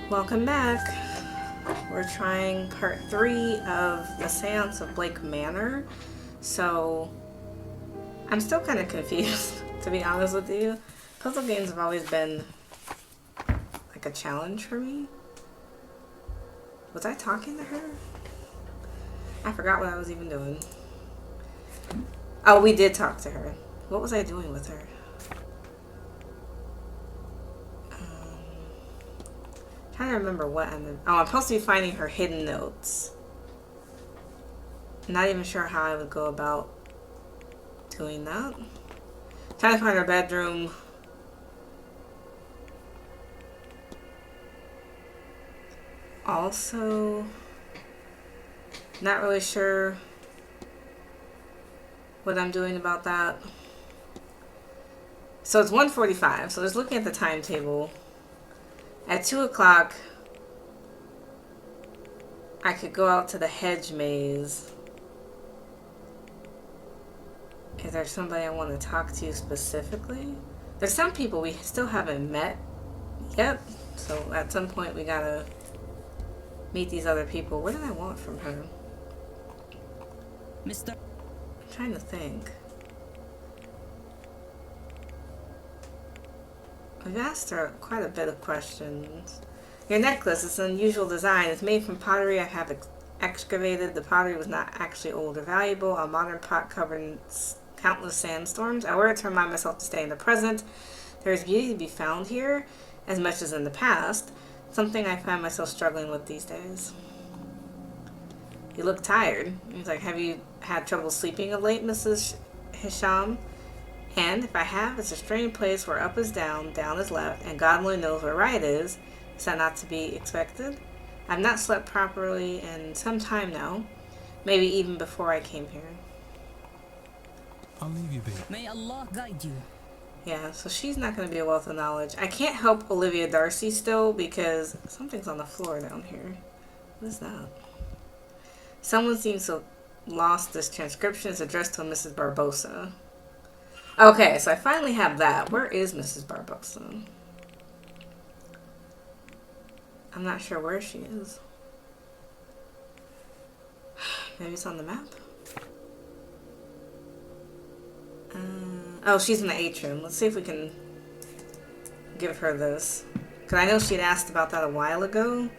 Welcome back. We're trying part 3 of the Seance of Blake Manor. So, I'm still kind of confused, to be honest with you. Puzzle games have always been like a challenge for me. Was I talking to her? I forgot what I was even doing. Oh, we did talk to her. What was I doing with her? Trying to remember what I'm supposed to be finding her hidden notes. Not even sure how I would go about doing that. Trying to find her bedroom. Also, not really sure what I'm doing about that. So it's 1:45. So just looking at the timetable. At 2 o'clock, I could go out to the hedge maze. Is there somebody I want to talk to specifically? There's some people we still haven't met yet. So at some point we gotta meet these other people. What did I want from her? Mr. I'm trying to think. I've asked her quite a bit of questions. Your necklace is an unusual design. It's made from pottery I have excavated. The pottery was not actually old or valuable. A modern pot covered in countless sandstorms. I wear it to remind myself to stay in the present. There is beauty to be found here, as much as in the past. Something I find myself struggling with these days. You look tired. He's like, have you had trouble sleeping of late, Mrs. Hisham? And if I have, it's a strange place where up is down, down is left, and God only knows where right is. Is that not to be expected? I've not slept properly in some time now, maybe even before I came here. I'll leave you be. May Allah guide you. Yeah, so she's not going to be a wealth of knowledge. I can't help Olivia Darcy still because something's on the floor down here. What is that? Someone seems to have lost this transcription. It's addressed to a Mrs. Barbosa. Okay, so I finally have that. Where is Mrs. Barbosa? I'm not sure where she is. Maybe it's on the map? Oh, she's in the atrium. Let's see if we can give her this. Because I know she'd asked about that a while ago.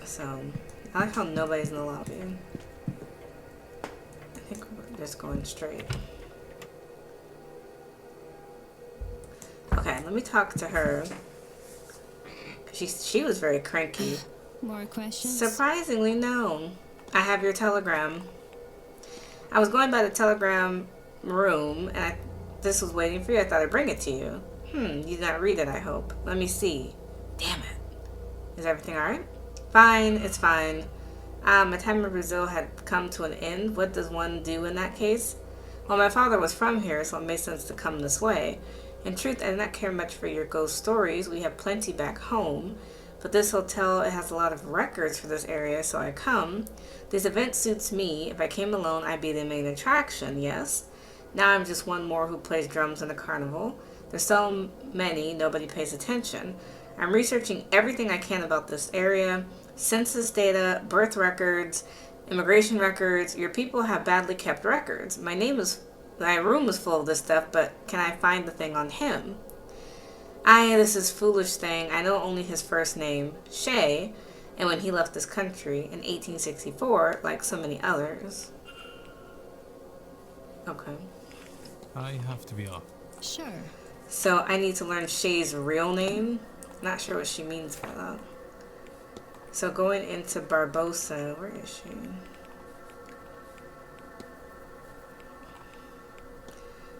So, I like how nobody's in the lobby. I think we're just going straight. Okay, let me talk to her. She was very cranky. More questions? Surprisingly, no. I have your telegram. I was going by the telegram room, and this was waiting for you. I thought I'd bring it to you. You did not read it, I hope. Let me see. Damn it. Is everything alright? Fine, it's fine. My time in Brazil had come to an end. What does one do in that case? Well, my father was from here, so it made sense to come this way. In truth, I do not care much for your ghost stories. We have plenty back home. But this hotel, it has a lot of records for this area, so I come. This event suits me. If I came alone, I'd be the main attraction, yes? Now I'm just one more who plays drums in a carnival. There's so many, nobody pays attention. I'm researching everything I can about this area. Census data, birth records, immigration records. Your people have badly kept records. My room is full of this stuff, but can I find the thing on him? This is foolish thing. I know only his first name, Shay, and when he left this country in 1864, like so many others. Okay. I have to be off. Sure. So I need to learn Shay's real name. Not sure what she means by that. So going into Barbosa, where is she?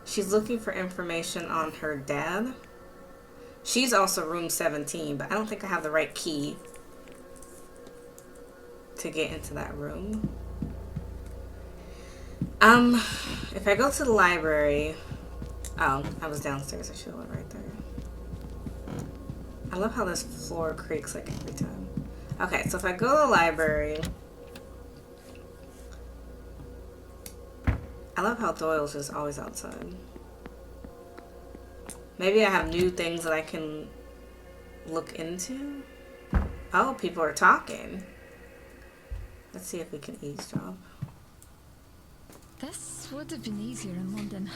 She's looking for information on her dad. She's also room 17, but I don't think I have the right key to get into that room. If I go to the library... Oh, I was downstairs. I should have went right there. I love how this floor creaks like every time. Okay, so if I go to the library... I love how Doyle's just always outside. Maybe I have new things that I can look into? Oh, people are talking. Let's see if we can eavesdrop. This would have been easier in London.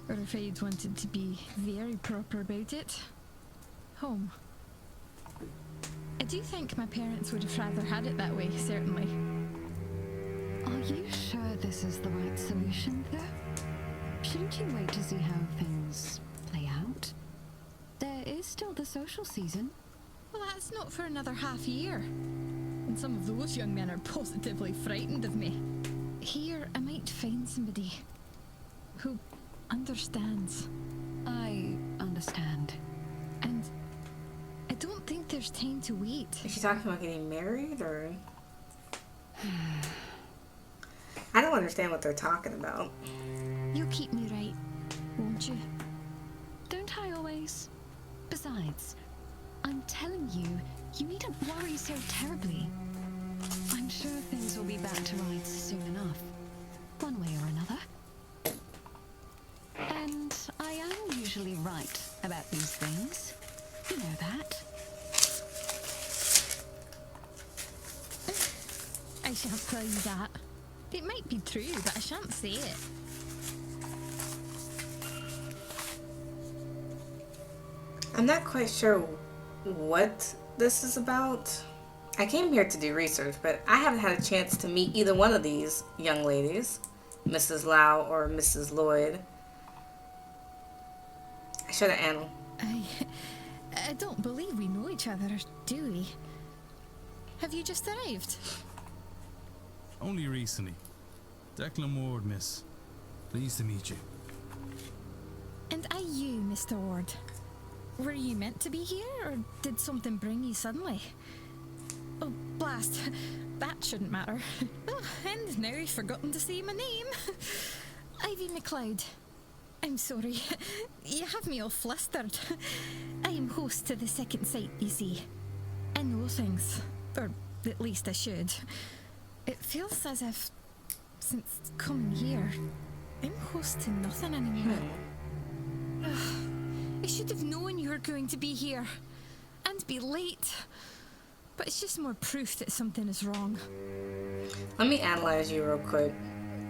Or if I'd wanted to be very proper about it. Home. I do think my parents would have rather had it that way, certainly. Are you sure this is the right solution, though? Shouldn't you wait to see how things play out? There is still the social season. Well, that's not for another half year. And some of those young men are positively frightened of me. Here, I might find somebody who understands. I understand. And I don't think there's time to wait. Is she talking about getting married, or? I don't understand what they're talking about. You'll keep me right, won't you? Don't I always? Besides, I'm telling you, you needn't worry so terribly. I'm sure things will be back to rights soon enough, one way or another. And I am usually right about these things. You know that. I shan't tell you that. It might be true, but I shan't say it. I'm not quite sure what this is about. I came here to do research, but I haven't had a chance to meet either one of these young ladies, Mrs. Lau or Mrs. Lloyd. I should have analyzed. I don't believe we know each other, do we? Have you just arrived? Only recently. Declan Ward, miss. Pleased to meet you. And are you, Mr. Ward? Were you meant to be here, or did something bring you suddenly? Oh, blast. That shouldn't matter. Oh, and now I've forgotten to say my name. Ivy McLeod. I'm sorry. You have me all flustered. I am host to the second site, you see. I know things. Or at least I should. It feels as if, since coming here, I'm host to nothing anymore. I should have known you were going to be here. And be late. But it's just more proof that something is wrong. Let me analyze you real quick,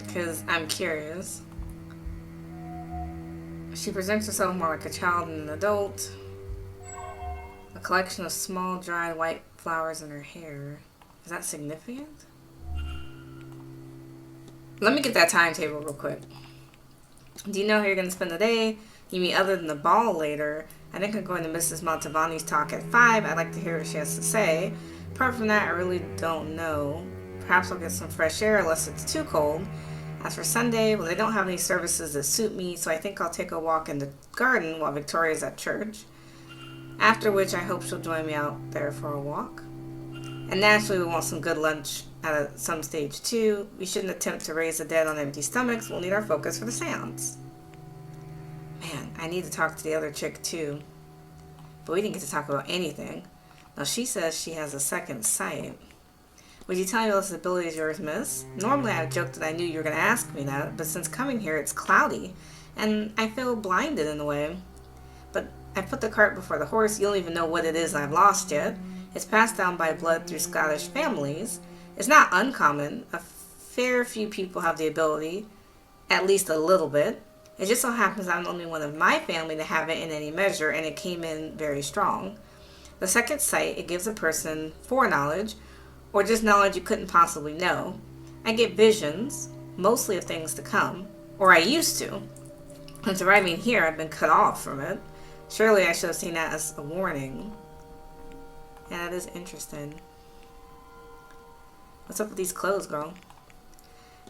because I'm curious. She presents herself more like a child than an adult. A collection of small, dry, white flowers in her hair. Is that significant? Let me get that timetable real quick. Do you know how you're going to spend the day? You mean other than the ball later? I think I'm going to Mrs. Montavani's talk at 5. I'd like to hear what she has to say. Apart from that, I really don't know. Perhaps I'll get some fresh air unless it's too cold. As for Sunday, well, they don't have any services that suit me, so I think I'll take a walk in the garden while Victoria's at church. After which, I hope she'll join me out there for a walk. And naturally, we want some good lunch at some stage too. We shouldn't attempt to raise the dead on empty stomachs. We'll need our focus for the seance. Man, I need to talk to the other chick too. But we didn't get to talk about anything. Now she says she has a second sight. Would you tell me what this ability is yours, miss? Normally I've joked that I knew you were going to ask me that, but since coming here it's cloudy, and I feel blinded in a way. But I put the cart before the horse. You don't even know what it is I've lost yet. It's passed down by blood through Scottish families. It's not uncommon. A fair few people have the ability, at least a little bit. It just so happens I'm the only one of my family to have it in any measure, and it came in very strong. The second sight, it gives a person foreknowledge, or just knowledge you couldn't possibly know. I get visions, mostly of things to come, or I used to. Since arriving here, I've been cut off from it. Surely I should have seen that as a warning. Yeah, that is interesting. What's up with these clothes, girl?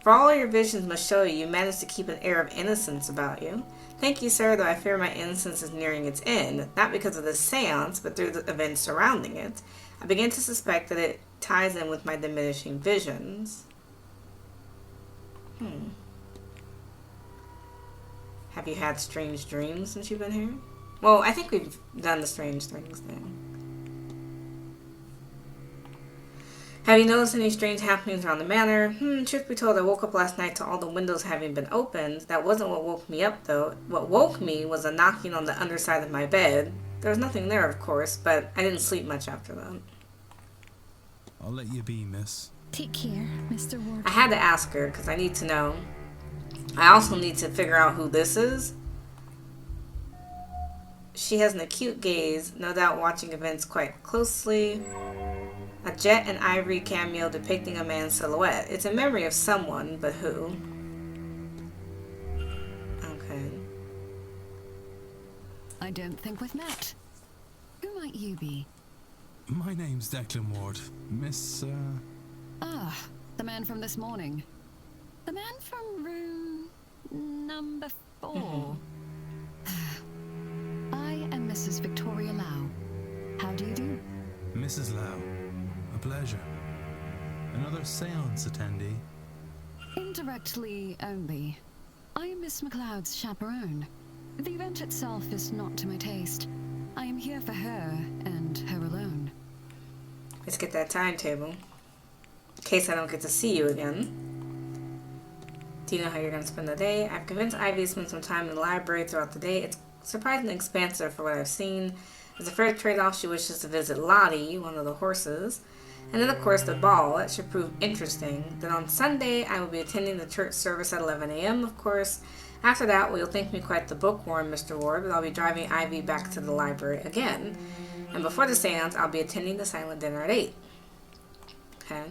For all your visions must show you managed to keep an air of innocence about you. Thank you, sir, though I fear my innocence is nearing its end, not because of the seance, but through the events surrounding it. I begin to suspect that it ties in with my diminishing visions. Have you had strange dreams since you've been here? Well, I think we've done the strange things thing. Have you noticed any strange happenings around the manor? Truth be told, I woke up last night to all the windows having been opened. That wasn't what woke me up, though. What woke me was a knocking on the underside of my bed. There was nothing there, of course, but I didn't sleep much after that. I'll let you be, miss. Take care, Mr. Ward. I had to ask her because I need to know. I also need to figure out who this is. She has an acute gaze, no doubt watching events quite closely. A jet and ivory cameo depicting a man's silhouette. It's a memory of someone, but who? Okay. I don't think we've met. Who might you be? My name's Declan Ward. Miss, Ah, the man from this morning. The man from room number 4. I am Mrs. Victoria Lau. How do you do? Mrs. Lau. A pleasure. Another seance attendee. Indirectly only. I am Miss MacLeod's chaperone. The event itself is not to my taste. I am here for her and her alone. Let's get that timetable. In case I don't get to see you again. Do you know how you're going to spend the day? I've convinced Ivy to spend some time in the library throughout the day. It's surprisingly expansive for what I've seen. As a fair trade-off, she wishes to visit Lottie, one of the horses. And then, of course, the ball. That should prove interesting. Then on Sunday, I will be attending the church service at 11 a.m., of course. After that, well, you'll think me quite the bookworm, Mr. Ward, but I'll be driving Ivy back to the library again. And before the seance, I'll be attending the silent dinner at 8. Okay.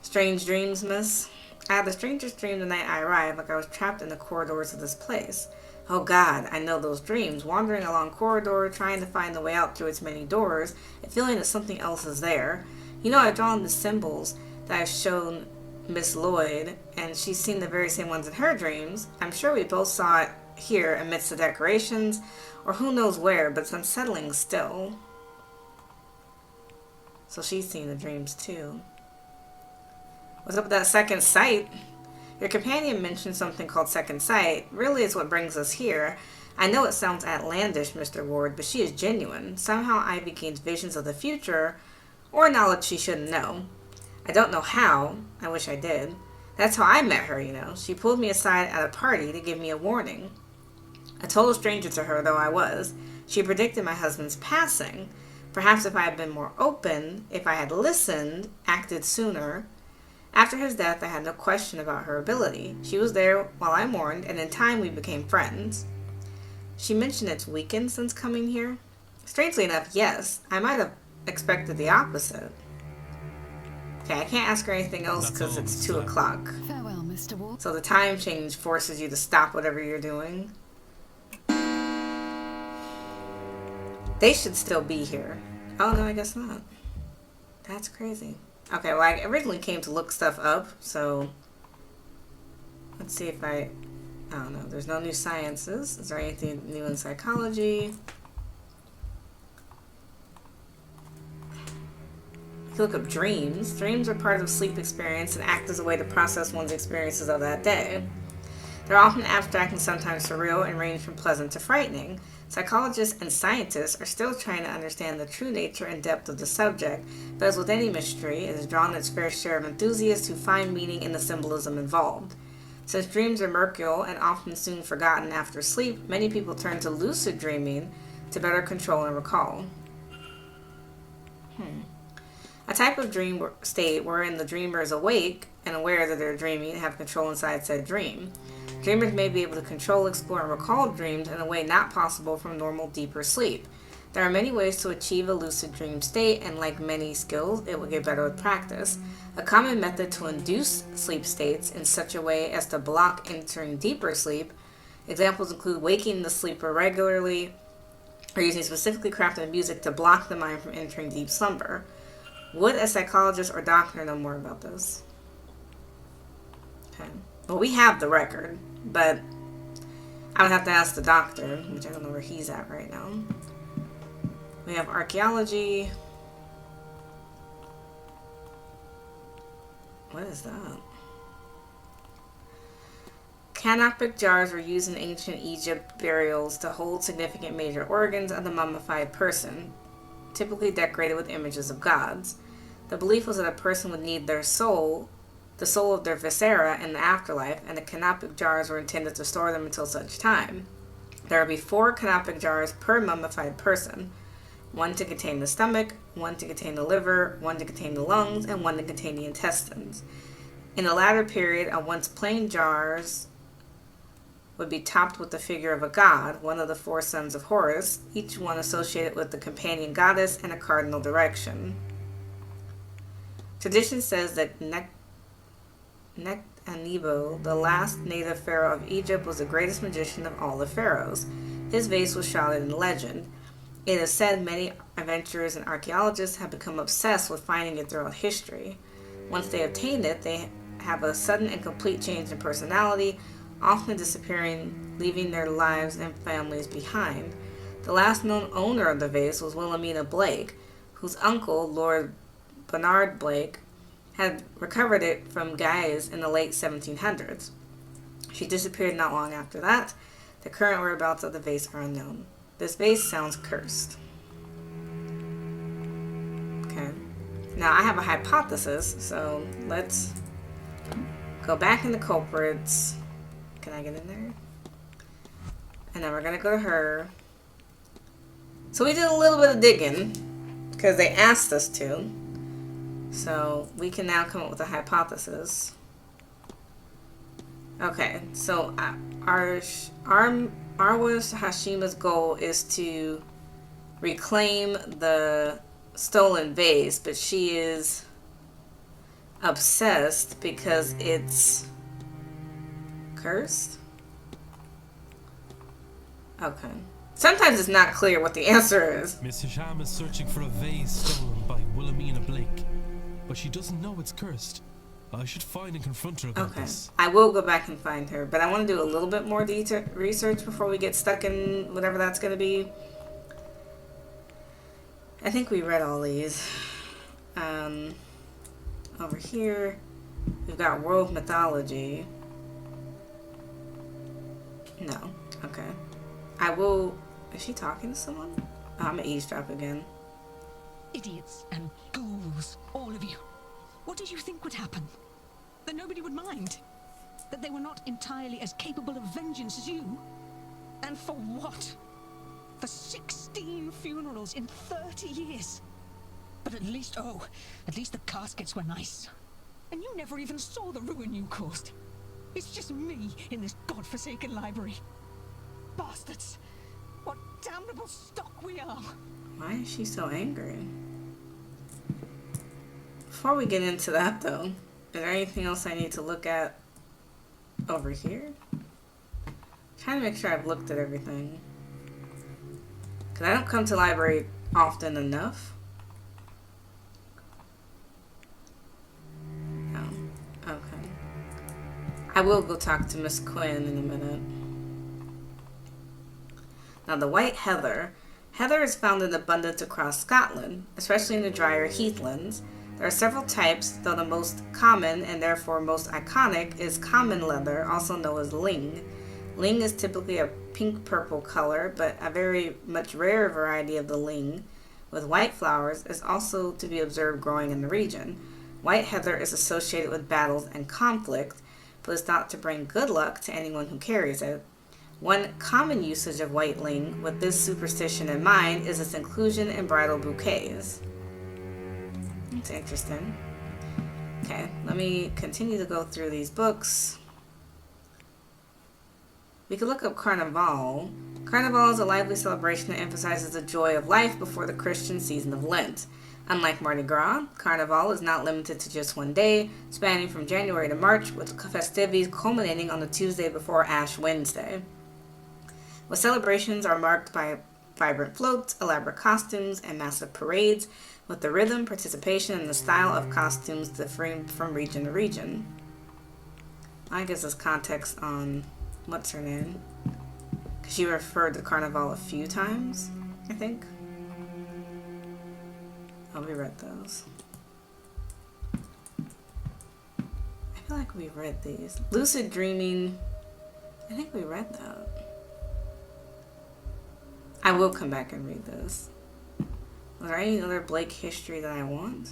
Strange dreams, miss? I had the strangest dream the night I arrived, like I was trapped in the corridors of this place. Oh God, I know those dreams. Wandering along corridor, trying to find the way out through its many doors, and feeling that something else is there. You know, I've drawn the symbols that I've shown Miss Lloyd, and she's seen the very same ones in her dreams. I'm sure we both saw it here amidst the decorations, or who knows where, but it's unsettling still. So she's seen the dreams too. What's up with that second sight? Your companion mentioned something called second sight. Really is what brings us here. I know it sounds outlandish, Mr. Ward, but she is genuine. Somehow Ivy gains visions of the future, or knowledge she shouldn't know. I don't know how. I wish I did. That's how I met her, you know. She pulled me aside at a party to give me a warning. A total stranger to her, though I was. She predicted my husband's passing. Perhaps if I had been more open, if I had listened, acted sooner. After his death, I had no question about her ability. She was there while I mourned, and in time we became friends. She mentioned it's weakened since coming here. Strangely enough, yes. I might have expected the opposite. Okay, I can't ask her anything else because it's 2 o'clock. Farewell, Mr. Ward. So the time change forces you to stop whatever you're doing. They should still be here. Oh, no, I guess not. That's crazy. Okay, well, I originally came to look stuff up, so let's see if I don't know. There's no new sciences. Is there anything new in psychology? You can look up dreams. Dreams are part of sleep experience and act as a way to process one's experiences of that day. They're often abstract and sometimes surreal and range from pleasant to frightening. Psychologists and scientists are still trying to understand the true nature and depth of the subject, but as with any mystery, it has drawn its fair share of enthusiasts who find meaning in the symbolism involved. Since dreams are mercurial and often soon forgotten after sleep, many people turn to lucid dreaming to better control and recall. A type of dream state wherein the dreamer is awake and aware that they're dreaming and have control inside said dream. Dreamers may be able to control, explore, and recall dreams in a way not possible from normal, deeper sleep. There are many ways to achieve a lucid dream state, and like many skills, it will get better with practice. A common method to induce sleep states in such a way as to block entering deeper sleep. Examples include waking the sleeper regularly, or using specifically crafted music to block the mind from entering deep slumber. Would a psychologist or doctor know more about this? Okay. Well, we have the record, but I would have to ask the doctor, which I don't know where he's at right now. We have archaeology. What is that? Canopic jars were used in ancient Egypt burials to hold significant major organs of the mummified person, typically decorated with images of gods. The belief was that a person would need their soul, the soul of their viscera, in the afterlife, and the canopic jars were intended to store them until such time. There will be 4 canopic jars per mummified person. 1 to contain the stomach, 1 to contain the liver, 1 to contain the lungs, and 1 to contain the intestines. In the latter period, a once plain jars would be topped with the figure of a god, one of the 4 sons of Horus, each one associated with the companion goddess and a cardinal direction. Tradition says that Nectanebo, the last native pharaoh of Egypt, was the greatest magician of all the pharaohs. His vase was shrouded in legend. It is said many adventurers and archaeologists have become obsessed with finding it throughout history. Once they obtain it, they have a sudden and complete change in personality, often disappearing, leaving their lives and families behind. The last known owner of the vase was Wilhelmina Blake, whose uncle, Lord Bernard Blake, had recovered it from Guise in the late 1700s. She disappeared not long after that. The current whereabouts of the vase are unknown. This vase sounds cursed. Okay. Now I have a hypothesis, so let's go back in the culprits. Can I get in there? And then we're going to go to her. So we did a little bit of digging because they asked us to. So we can now come up with a hypothesis. Okay, so Arwa Hashima's goal is to reclaim the stolen vase, but she is obsessed because it's cursed? Okay. Sometimes it's not clear what the answer is. Miss Hisham is searching for a vase stolen by Wilhelmina Blake, but she doesn't know it's cursed. I should find and confront her about this. I will go back and find her, but I want to do a little bit more research before we get stuck in whatever that's going to be. I think we read all these. Over here, we've got world mythology. No. Okay. I will... Is she talking to someone? Oh, I'm going to eavesdrop again. Idiots and ghouls, all of you. What did you think would happen? That nobody would mind? That they were not entirely as capable of vengeance as you? And for what? For 16 funerals in 30 years? But at least the caskets were nice. And you never even saw the ruin you caused. It's just me in this godforsaken library. Bastards! What damnable stock we are! Why is she so angry? Before we get into that, though, is there anything else I need to look at over here? I'm trying to make sure I've looked at everything. Because I don't come to the library often enough. Oh, okay. I will go talk to Miss Quinn in a minute. Now, the white heather. Heather is found in abundance across Scotland, especially in the drier heathlands. There are several types, though the most common and therefore most iconic is common leather, also known as ling. Ling is typically a pink-purple color, but a very much rarer variety of the ling, with white flowers, is also to be observed growing in the region. White heather is associated with battles and conflict, but is thought to bring good luck to anyone who carries it. One common usage of white ling with this superstition in mind is its inclusion in bridal bouquets. That's interesting. Okay, let me continue to go through these books. We could look up Carnival. Carnival is a lively celebration that emphasizes the joy of life before the Christian season of Lent. Unlike Mardi Gras, Carnival is not limited to just one day, spanning from January to March, with festivities culminating on the Tuesday before Ash Wednesday. The celebrations are marked by vibrant floats, elaborate costumes, and massive parades, with the rhythm, participation, and the style of costumes differing from region to region. I guess this context on what's her name, because she referred to Carnival a few times, I think. Oh, we read those. I feel like we read these. Lucid dreaming, I think we read that. I will come back and read this. Was there any other Blake history that I want?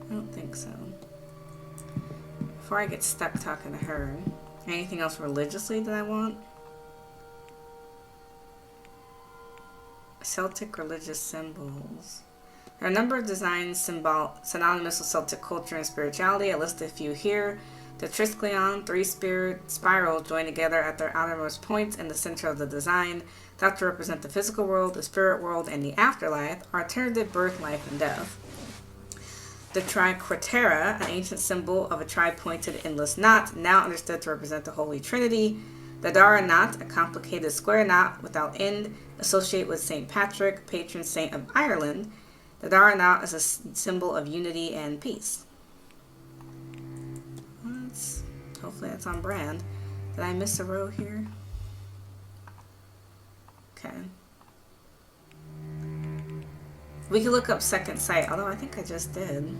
I don't think so. Before I get stuck talking to her, Anything else religiously that I want? Celtic religious symbols. There are a number of designs synonymous with Celtic culture and spirituality. I listed a few here. The Triskelion, 3 spirit spirals joined together at their outermost points in the center of the design, thought to represent the physical world, the spirit world, and the afterlife, alternative birth, life, and death. The Triquetera, an ancient symbol of a tri-pointed endless knot, now understood to represent the Holy Trinity. The Dara knot, a complicated square knot without end, associated with St. Patrick, patron saint of Ireland. The Dara knot is a symbol of unity and peace. Hopefully that's on brand. Did I miss a row here? Okay. We can look up second sight, although I think I just did.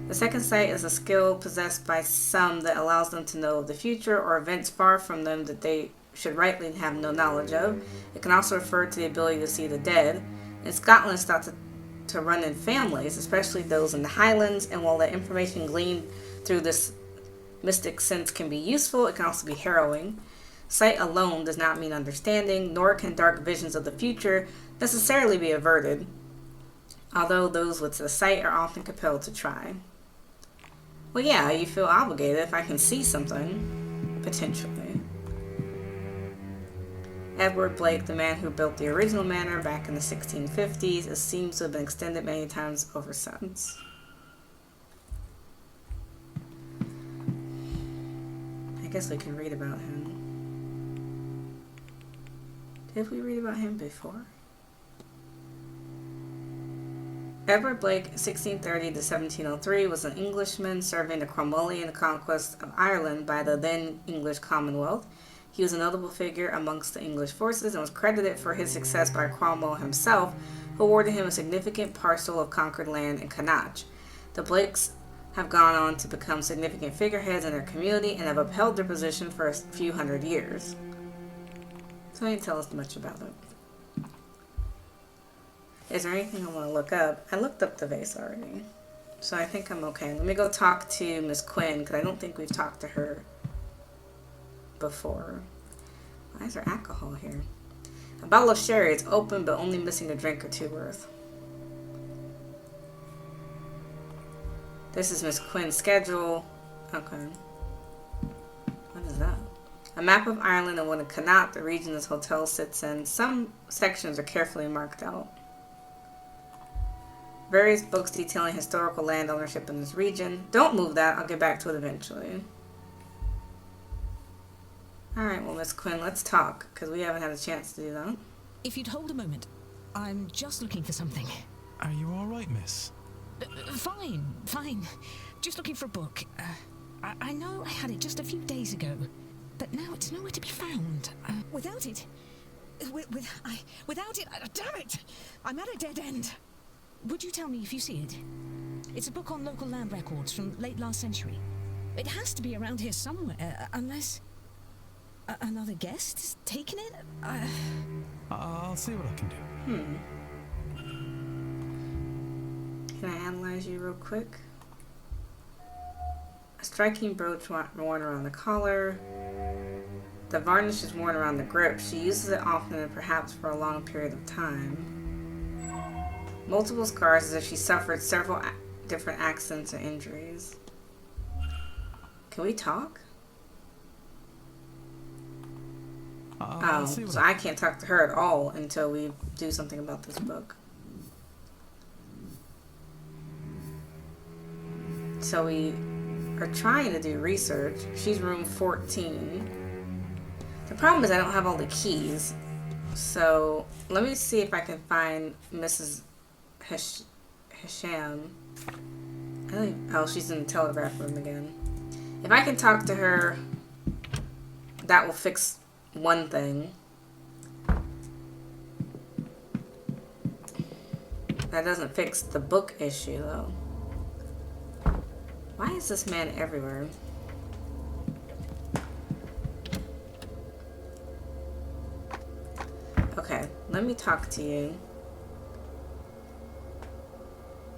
The second sight is a skill possessed by some that allows them to know of the future or events far from them that they should rightly have no knowledge of. It can also refer to the ability to see the dead. In Scotland, it's thought to run in families, especially those in the Highlands, and while the information gleaned through this mystic sense can be useful, it can also be harrowing. Sight alone does not mean understanding, nor can dark visions of the future necessarily be averted, although those with the sight are often compelled to try. Well, yeah, you feel obligated if I can see something, potentially. Edward Blake, the man who built the original manor back in the 1650s, it seems to have been extended many times over since. I guess we can read about him. Did we read about him before? Edward Blake, 1630 to 1703, was an Englishman serving the Cromwellian conquest of Ireland by the then English Commonwealth. He was a notable figure amongst the English forces and was credited for his success by Cromwell himself, who awarded him a significant parcel of conquered land in Connacht. The Blakes have gone on to become significant figureheads in their community and have upheld their position for a few hundred years. So they didn't tell us much about it. Is there anything I want to look up? I looked up the vase already, so I think I'm okay. Let me go talk to Miss Quinn, because I don't think we've talked to her before. Why is there alcohol here? A bottle of sherry. It's open, but only missing a drink or two worth. This is Miss Quinn's schedule. Okay. What is that? A map of Ireland and one of Connacht, the region this hotel sits in. Some sections are carefully marked out. Various books detailing historical land ownership in this region. Don't move that. I'll get back to it eventually. Alright, well, Miss Quinn, let's talk, because we haven't had a chance to do that. If you'd hold a moment, I'm just looking for something. Are you alright, miss? Fine. Just looking for a book. I know I had it just a few days ago, but now it's nowhere to be found. Without it, damn it! I'm at a dead end. Would you tell me if you see it? It's a book on local land records from late last century. It has to be around here somewhere, unless another guest has taken it. I'll see what I can do. Can I analyze you real quick? A striking brooch worn around the collar. The varnish is worn around the grip. She uses it often and perhaps for a long period of time. Multiple scars as if she suffered several different accidents or injuries. Can we talk? I'll see what so I can't talk to her at all until we do something about this book. So we are trying to do research. She's room 14. The problem is I don't have all the keys. So let me see if I can find Mrs. Hisham. Oh, she's in the telegraph room again. If I can talk to her, that will fix one thing. That doesn't fix the book issue, though. Why is this man everywhere? Okay, let me talk to you.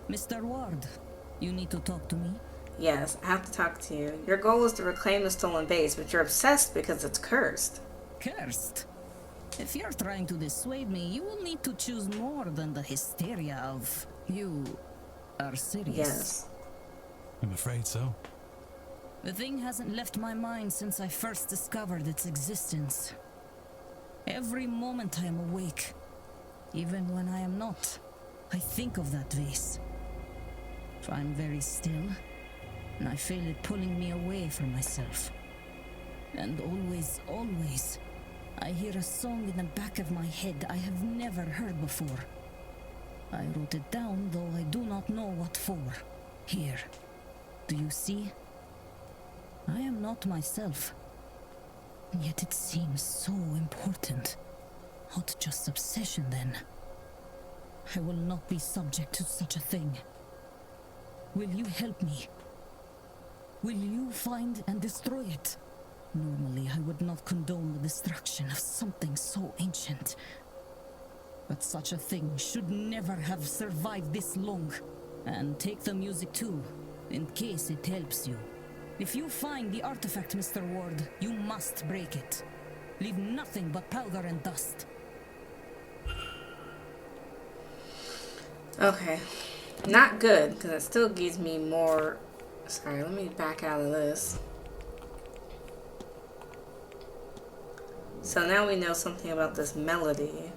Mr. Ward, you need to talk to me? Yes, I have to talk to you. Your goal is to reclaim the stolen vase, but you're obsessed because it's cursed. Cursed? If you're trying to dissuade me, you will need to choose more than the hysteria of you are serious. Yes. I'm afraid so. The thing hasn't left my mind since I first discovered its existence. Every moment I am awake, even when I am not, I think of that vase. If I'm very still, and I feel it pulling me away from myself. And always, always, I hear a song in the back of my head I have never heard before. I wrote it down, though I do not know what for. Here. Do you see? I am not myself. Yet it seems so important. Not just obsession, then. I will not be subject to such a thing. Will you help me? Will you find and destroy it? Normally, I would not condone the destruction of something so ancient. But such a thing should never have survived this long. And take the music too, in case it helps you. If you find the artifact, Mr. Ward, you must break it. Leave nothing but powder and dust. Okay. Not good, because it still gives me more... Sorry, let me back out of this. So now we know something about this melody.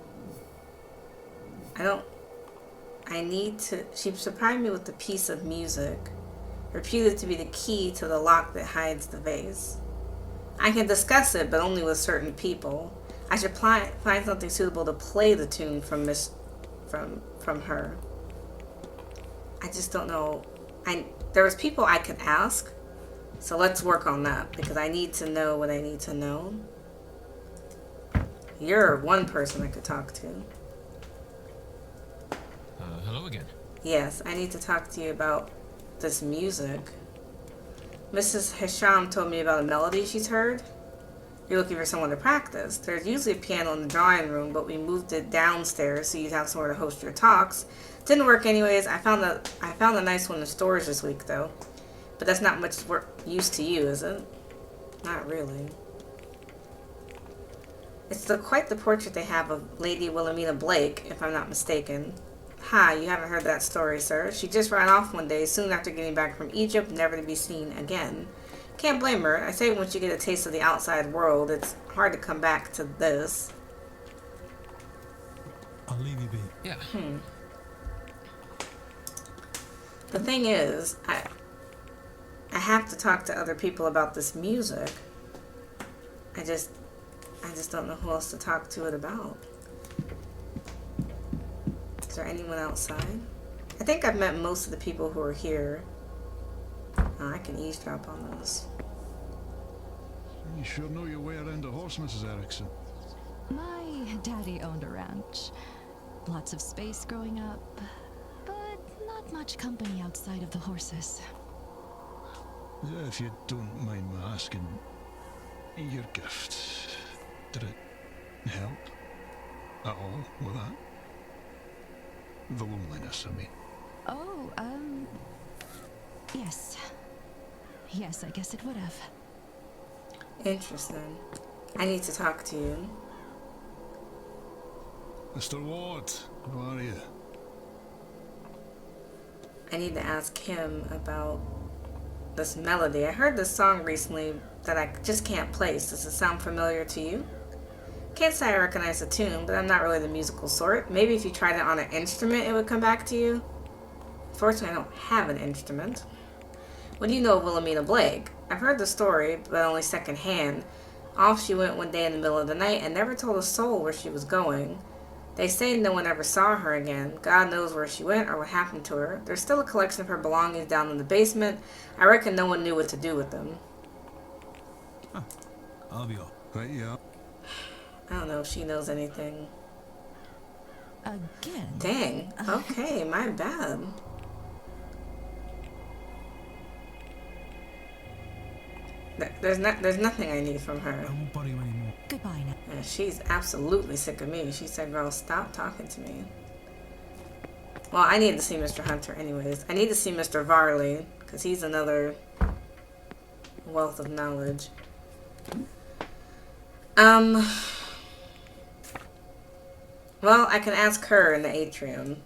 I need to... She supplied me with the piece of music, reputed to be the key to the lock that hides the vase. I can discuss it, but only with certain people. I should find something suitable to play the tune from her. I just don't know. There was people I could ask, so let's work on that, because I need to know what I need to know. You're one person I could talk to. Hello again. Yes, I need to talk to you about this music. Mrs. Hisham told me about a melody she's heard. You're looking for someone to practice. There's usually a piano in the drawing room, but we moved it downstairs so you'd have somewhere to host your talks. Didn't work anyways. I found a nice one in storage this week though. But that's not much use to you, is it? Not really. It's quite the portrait they have of Lady Wilhelmina Blake, if I'm not mistaken. Ha, you haven't heard that story, sir. She just ran off one day soon after getting back from Egypt, never to be seen again. Can't blame her. I say once you get a taste of the outside world, it's hard to come back to this. I'll leave you be. Yeah. The thing is, I have to talk to other people about this music. I just don't know who else to talk to it about. Is there anyone outside? I think I've met most of the people who are here. Oh, I can eavesdrop on this. You sure know your way around a horse, Mrs. Erickson. My daddy owned a ranch. Lots of space growing up, but not much company outside of the horses. Yeah, if you don't mind my asking, your gift, did it help at all with that? The loneliness, I mean. Oh, yes. Yes, I guess it would have. Interesting. I need to talk to you. Mr. Ward, how are you? I need to ask him about this melody. I heard this song recently that I just can't place. Does it sound familiar to you? Can't say I recognize the tune, but I'm not really the musical sort. Maybe if you tried it on an instrument, it would come back to you. Fortunately, I don't have an instrument. What do you know of Wilhelmina Blake? I've heard the story, but only secondhand. Off she went one day in the middle of the night and never told a soul where she was going. They say no one ever saw her again. God knows where she went or what happened to her. There's still a collection of her belongings down in the basement. I reckon no one knew what to do with them. Huh. I'll be all. Right, yeah. I don't know if she knows anything. Again? Dang. Okay, my bad. There's nothing I need from I her. won't bother you anymore. Goodbye now. Yeah, she's absolutely sick of me. She said, girl, stop talking to me. Well, I need to see Mr. Hunter anyways. I need to see Mr. Varley, because he's another wealth of knowledge. Well, I can ask her in the atrium.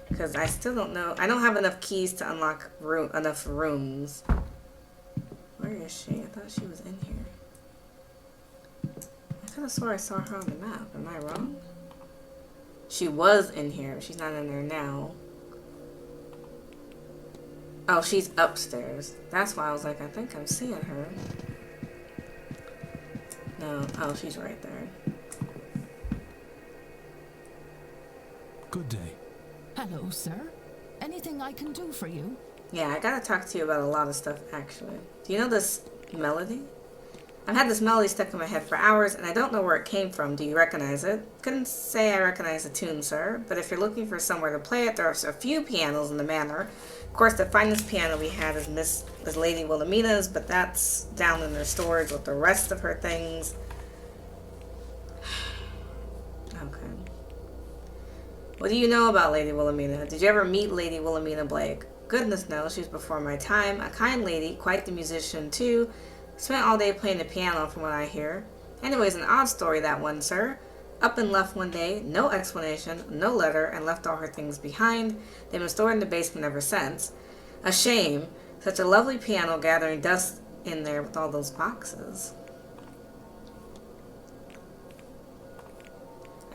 Because I still don't know. I don't have enough keys to unlock enough rooms. Where is she? I thought she was in here. I could have swore I saw her on the map. Am I wrong? She was in here. She's not in there now. Oh, she's upstairs. That's why I was like, I think I'm seeing her. No. Oh, she's right there. Good day. Hello, sir. Anything I can do for you? Yeah, I gotta talk to you about a lot of stuff, actually. Do you know this melody? I've had this melody stuck in my head for hours, and I don't know where it came from. Do you recognize it? Couldn't say I recognize the tune, sir, but if you're looking for somewhere to play it, there are a few pianos in the manor. Of course, the finest piano we had is Lady Wilhelmina's, but that's down in their storage with the rest of her things. Okay. What do you know about Lady Wilhelmina? Did you ever meet Lady Wilhelmina Blake? Goodness knows, she was before my time. A kind lady, quite the musician too. Spent all day playing the piano from what I hear. Anyways, an odd story that one, sir. Up and left one day, no explanation, no letter, and left all her things behind. They've been stored in the basement ever since. A shame. Such a lovely piano gathering dust in there with all those boxes.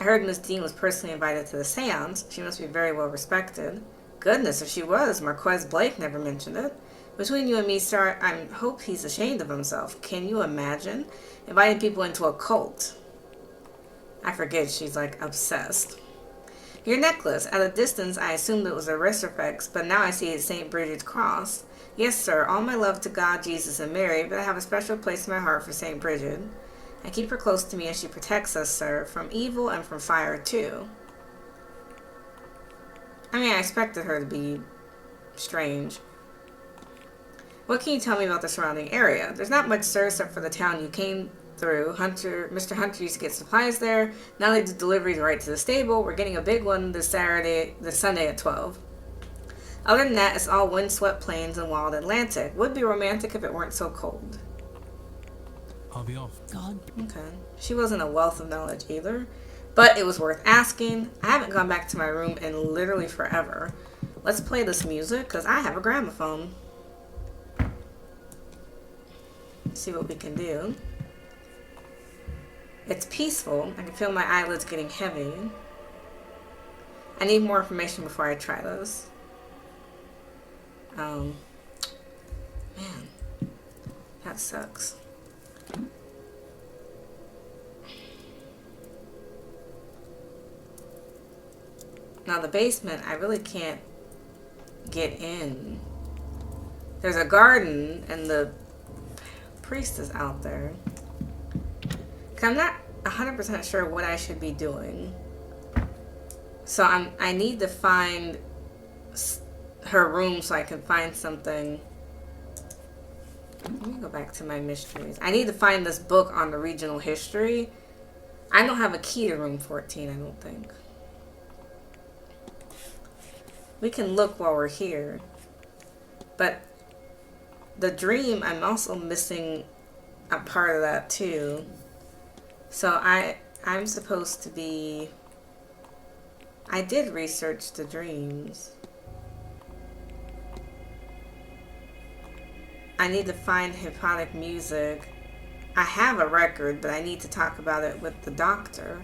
I heard Miss Dean was personally invited to the seance. She must be very well respected. Goodness, if she was, Marquez Blake never mentioned it. Between you and me, sir, I hope he's ashamed of himself. Can you imagine? Inviting people into a cult. I forget, she's like obsessed. Your necklace. At a distance, I assumed it was a resurrex, but now I see it's St. Bridget's cross. Yes, sir, all my love to God, Jesus, and Mary, but I have a special place in my heart for St. Bridget. I keep her close to me as she protects us, sir, from evil and from fire, too. I mean, I expected her to be strange. What can you tell me about the surrounding area? There's not much, sir, except for the town you came through. Mr. Hunter used to get supplies there. Now they do deliveries right to the stable. We're getting a big one this Sunday at 12. Other than that, it's all windswept plains and wild Atlantic. Would be romantic if it weren't so cold. I'll be off. God. Okay. She wasn't a wealth of knowledge either, but it was worth asking. I haven't gone back to my room in literally forever. Let's play this music, because I have a gramophone. See what we can do. It's peaceful. I can feel my eyelids getting heavy. I need more information before I try this. Man. That sucks. Now the basement, I really can't get in. There's a garden and the priest is out there. I'm not 100% sure what I should be doing. So I need to find her room so I can find something. Let me go back to my mysteries. I need to find this book on the regional history. I don't have a key to room 14, I don't think. We can look while we're here. But the dream, I'm also missing a part of that too. So I'm supposed to be... I did research the dreams. I need to find hypnotic music. I have a record, but I need to talk about it with the doctor.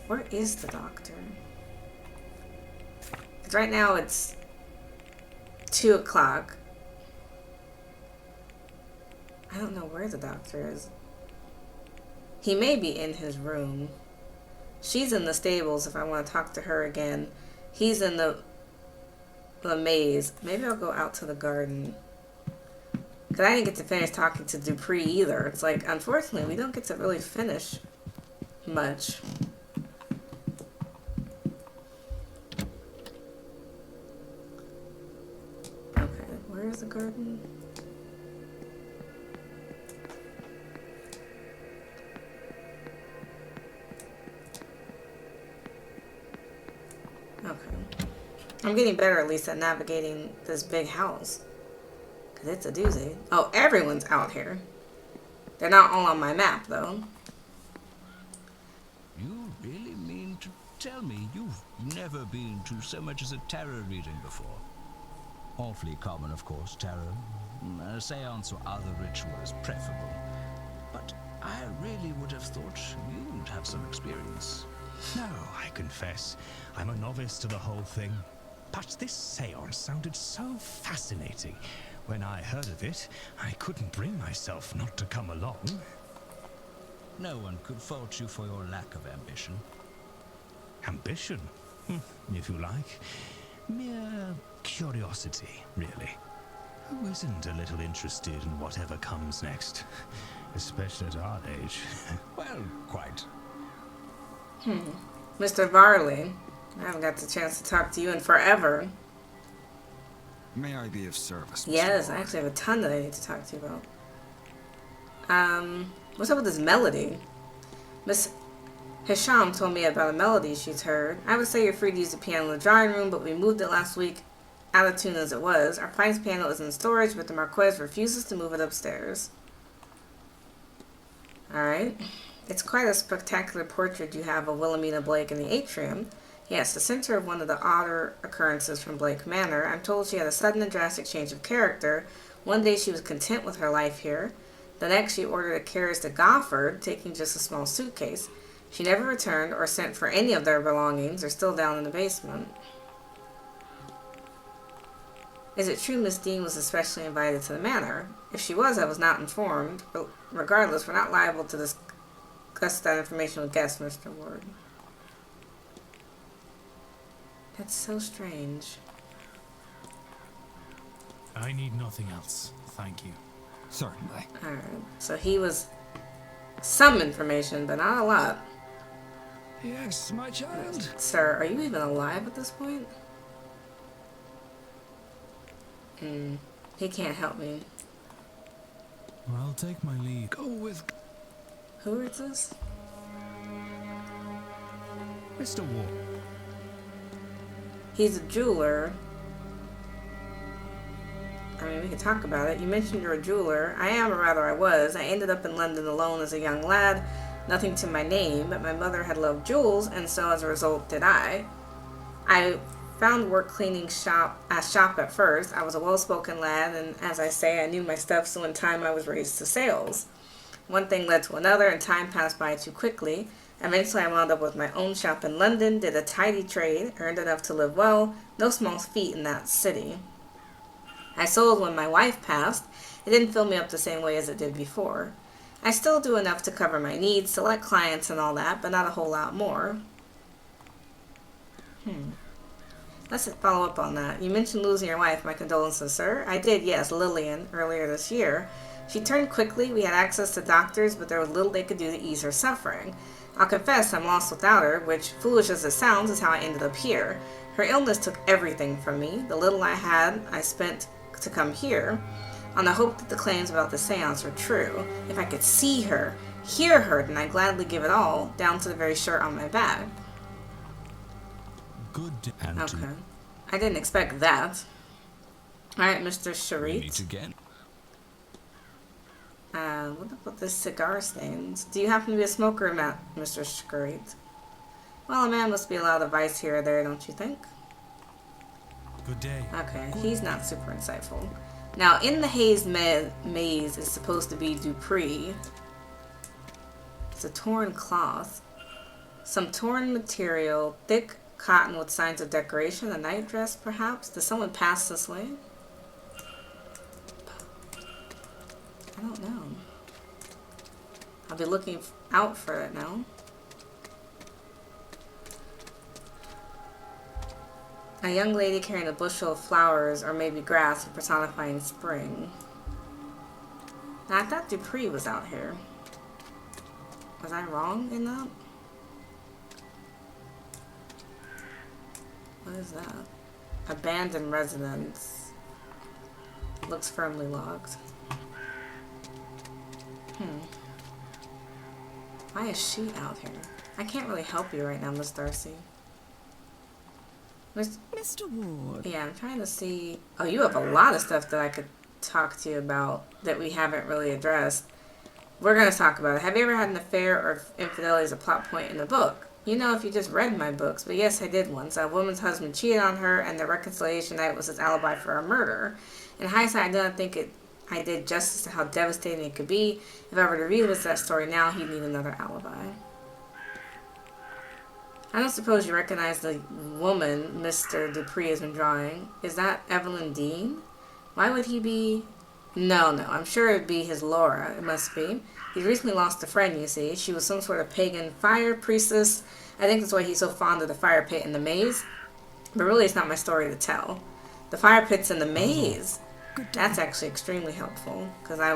Where is the doctor? Because right now it's 2 o'clock. I don't know where the doctor is. He may be in his room. She's in the stables if I want to talk to her again. He's in the maze. Maybe I'll go out to the garden. Because I didn't get to finish talking to Dupree either. It's like, unfortunately, we don't get to really finish much. Okay, where is the garden? I'm getting better at least at navigating this big house. Because it's a doozy. Oh, everyone's out here. They're not all on my map, though. You really mean to tell me you've never been to so much as a tarot reading before? Awfully common, of course, tarot. A seance or other ritual is preferable. But I really would have thought you'd have some experience. No, I confess, I'm a novice to the whole thing. But this seance sounded so fascinating. When I heard of it, I couldn't bring myself not to come along. No one could fault you for your lack of ambition. Ambition? If you like. Mere curiosity, really. Who isn't a little interested in whatever comes next? Especially at our age. Well, quite. Mr. Varley, I haven't got the chance to talk to you in forever. May I be of service? Mr. Yes, I Ward? actually have a ton that I need to talk to you about. What's up with this melody? Miss Hisham told me about a melody she's heard. I would say you're free to use the piano in the drawing room, but we moved it last week, out of tune as it was. Our finest piano is in storage, but the Marquez refuses to move it upstairs. Alright. It's quite a spectacular portrait you have of Wilhelmina Blake in the atrium. Yes, the center of one of the odder occurrences from Blake Manor. I'm told she had a sudden and drastic change of character. One day she was content with her life here. The next she ordered a carriage to Gofford, taking just a small suitcase. She never returned or sent for any of their belongings. They're still down in the basement. Is it true Miss Dean was especially invited to the manor? If she was, I was not informed. But regardless, we're not liable to discuss that information with guests, Mr. Ward. That's so strange. I need nothing else. Thank you. Certainly. Alright, so he was some information, but not a lot. Yes, my child. Sir, are you even alive at this point? He can't help me. Well, I'll take my leave. Go with Who is this? Mr. Ward. He's a jeweler. I mean, we can talk about it. You mentioned you're a jeweler. I am, or rather I was. I ended up in London alone as a young lad. Nothing to my name, but my mother had loved jewels, and so as a result did I. I found work cleaning shop at first. I was a well-spoken lad, and as I say, I knew my stuff, so in time I was raised to sales. One thing led to another, and time passed by too quickly. Eventually I wound up with my own shop in London, did a tidy trade, earned enough to live well, no small feat in that city. I sold when my wife passed. It didn't fill me up the same way as it did before. I still do enough to cover my needs, select clients and all that, but not a whole lot more. Let's follow up on that. You mentioned losing your wife. My condolences, sir. I did, yes, Lillian, earlier this year. She turned quickly. We had access to doctors, but there was little they could do to ease her suffering. I'll confess I'm lost without her, which, foolish as it sounds, is how I ended up here. Her illness took everything from me. The little I had, I spent to come here, on the hope that the claims about the seance were true. If I could see her, hear her, then I'd gladly give it all, down to the very shirt on my back. Good day. Okay. I didn't expect that. Alright, Mr. Sharit. Meet again. What about this cigar stains? Do you happen to be a smoker, Mr. Sharit? Well, a man must be allowed a vice here or there, don't you think? Good day. Okay, he's not super insightful. Now, in the haze maze is supposed to be Dupree. It's a torn cloth. Some torn material, thick cotton with signs of decoration, a nightdress perhaps? Does someone pass this way? I don't know. I'll be looking out for it now. A young lady carrying a bushel of flowers, or maybe grass, personifying spring. Now, I thought Dupree was out here. Was I wrong in that? What is that? Abandoned residence. Looks firmly locked. Why is she out here? I can't really help you right now, Miss Darcy. Mr. Ward. Yeah, I'm trying to see. Oh, you have a lot of stuff that I could talk to you about that we haven't really addressed. We're going to talk about it. Have you ever had an affair or infidelity as a plot point in the book? You know, if you just read my books, but yes, I did once. A woman's husband cheated on her, and the reconciliation night was his alibi for a murder. In hindsight, I don't think I did justice to how devastating it could be. If I were to revisit that story now, he'd need another alibi. I don't suppose you recognize the woman Mr. Dupree has been drawing. Is that Evelyn Dean? Why would he be... No, I'm sure it'd be his Laura. It must be. He's recently lost a friend, you see. She was some sort of pagan fire priestess. I think that's why he's so fond of the fire pit and the maze. But really, it's not my story to tell. The fire pit's in the maze. That's actually extremely helpful. Because I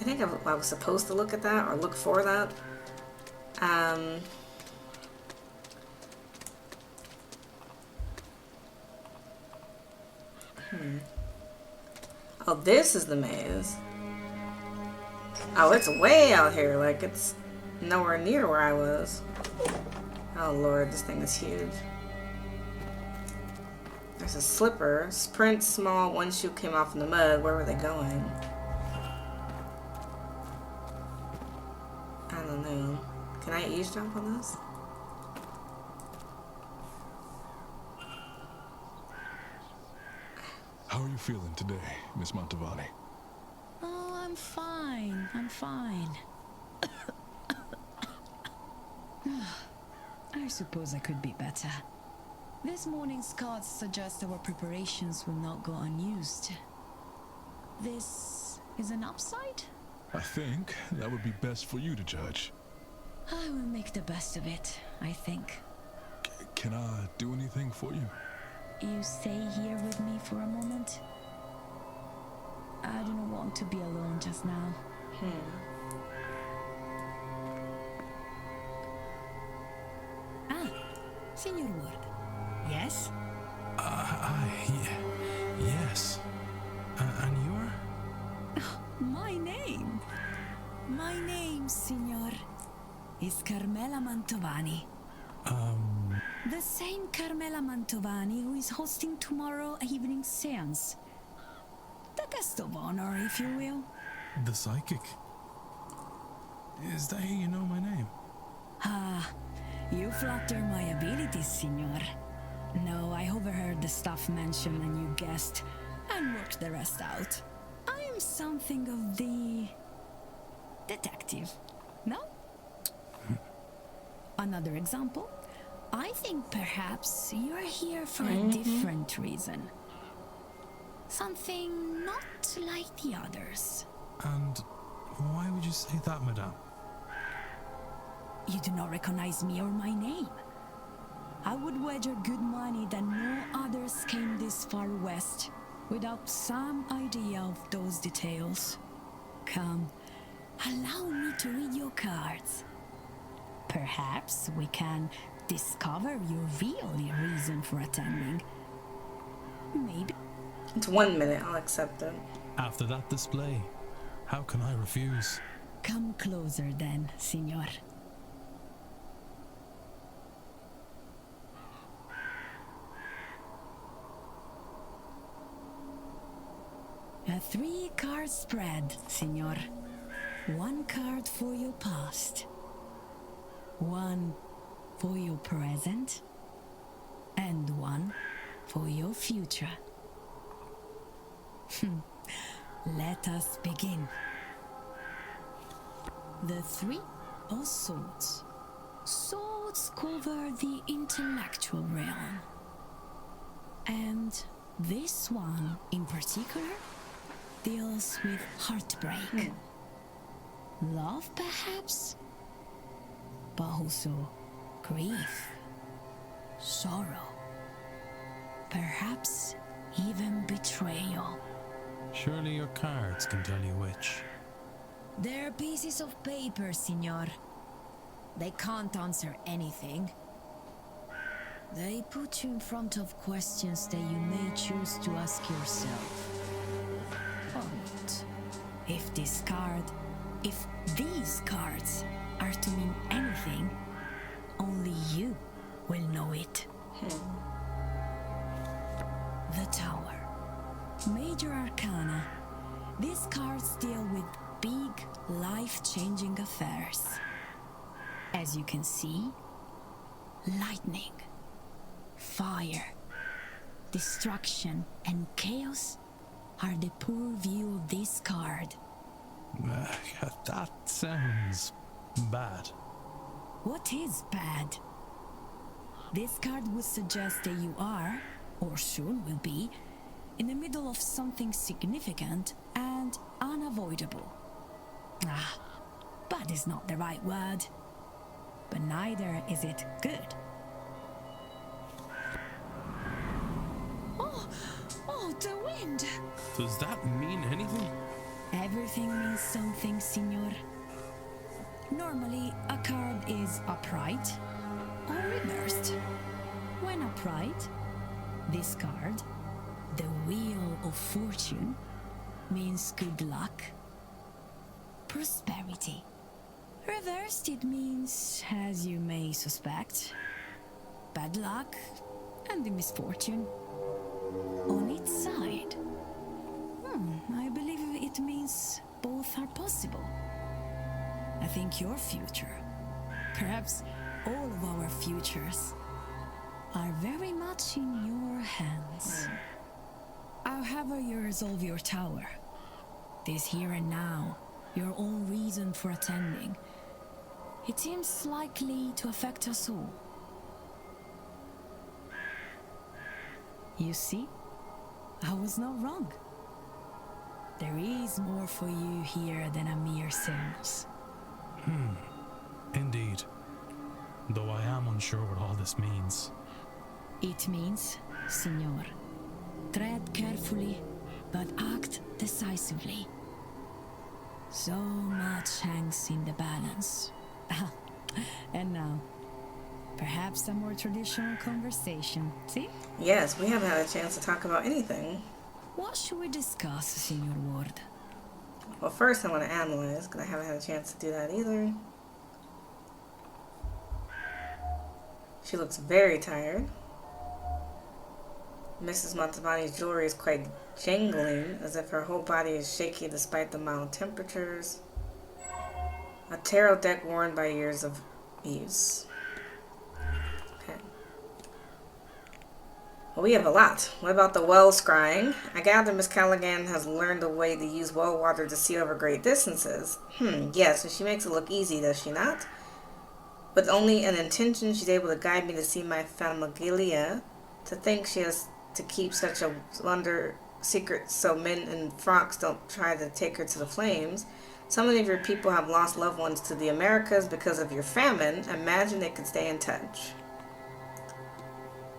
think I was supposed to look at that or look for that. Oh, this is the maze. Oh, it's way out here. Like, it's nowhere near where I was. Oh, Lord, this thing is huge. There's a slipper. Sprint, small, one shoe came off in the mud. Where were they going? I don't know. Can I eavesdrop on this? How are you feeling today, Miss Mantovani? Oh, I'm fine. I'm fine. I suppose I could be better. This morning's cards suggest our preparations will not go unused. This is an upside? I think that would be best for you to judge. I will make the best of it, I think. Can I do anything for you? You stay here with me for a moment? I don't want to be alone just now. Signor Ward. Yes? Yes. And you're? My name? My name, Signor, is Carmela Mantovani. The same Carmela Mantovani who is hosting tomorrow evening's seance. The guest of honor, if you will. The psychic. Is that how you know my name? You flatter my abilities, Signor. No, I overheard the stuff mentioned and you guessed, and worked the rest out. I am something of the... detective, no? Another example? I think perhaps you're here for a different reason. Something not like the others. And why would you say that, madame? You do not recognize me or my name. I would wager good money that no others came this far west without some idea of those details. Come, allow me to read your cards. Perhaps we can discover your real reason for attending. Maybe. It's 1 minute. I'll accept it. After that display, how can I refuse? Come closer then, Signor. A 3-card spread, Signor. 1 card for your past, 1 for your present, and 1 for your future. Let us begin. The 3 of swords. Swords cover the intellectual realm. And this one in particular deals with heartbreak. Love, perhaps, but also grief, sorrow, perhaps even betrayal. Surely your cards can tell you which. They're pieces of paper, Signor. They can't answer anything. They put you in front of questions that you may choose to ask yourself. But if these cards are to mean anything, only you will know it. Major Arcana. These cards deal with big, life-changing affairs. As you can see, lightning, fire, destruction, and chaos are the purview of this card. That sounds bad. What is bad? This card would suggest that you are, or soon will be, in the middle of something significant and unavoidable. Bad is not the right word, but neither is it good. Oh, the wind! Does that mean anything? Everything means something, Signor. Normally, a card is upright or reversed. When upright, this card, the Wheel of Fortune, means good luck, prosperity. Reversed, it means, as you may suspect, bad luck and the misfortune. On its side, I believe it means both are possible. I think your future, perhaps all of our futures, are very much in your hands. However you resolve your tower, this here and now, your own reason for attending, it seems likely to affect us all. You see, I was not wrong. There is more for you here than a mere seance. Indeed. Though I am unsure what all this means. It means, Signor, tread carefully, but act decisively. So much hangs in the balance. And now, perhaps a more traditional conversation, see? Yes, we haven't had a chance to talk about anything. What should we discuss, Signor Ward? Well, first I want to analyze, because I haven't had a chance to do that either. She looks very tired. Mrs. Montavani's jewelry is quite jangling, as if her whole body is shaky despite the mild temperatures. A tarot deck worn by years of use. Okay. Well, we have a lot. What about the well scrying? I gather Miss Callaghan has learned a way to use well water to see over great distances. Yes, and she makes it look easy, does she not? With only an intention, she's able to guide me to see my famiglia. To think she has to keep such a slender secret so men in frocks don't try to take her to the flames. So many of your people have lost loved ones to the Americas because of your famine. Imagine they could stay in touch.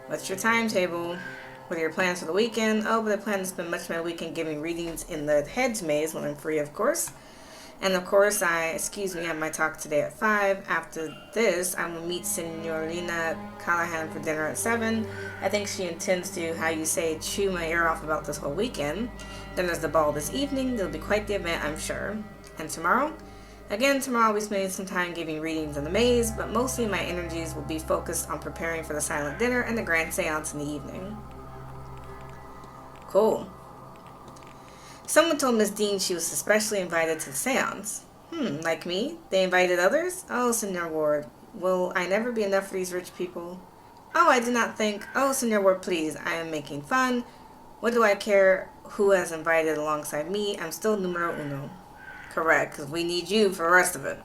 What's your timetable? What are your plans for the weekend? Oh, but I plan to spend much of my weekend giving readings in the Hedge Maze when I'm free, of course. And of course, I have my talk today at 5. After this, I will meet Signorina Callahan for dinner at 7. I think she intends to, chew my ear off about this whole weekend. Then there's the ball this evening. There'll be quite the event, I'm sure. And tomorrow? Again, tomorrow I'll be spending some time giving readings in the maze, but mostly my energies will be focused on preparing for the silent dinner and the grand seance in the evening. Cool. Someone told Miss Dean she was especially invited to the seance. Like me? They invited others? Oh, Senor Ward, will I never be enough for these rich people? Oh, I did not think. Oh, Senor Ward, please, I am making fun. What do I care who has invited alongside me? I'm still numero uno. Correct, because we need you for the rest of it.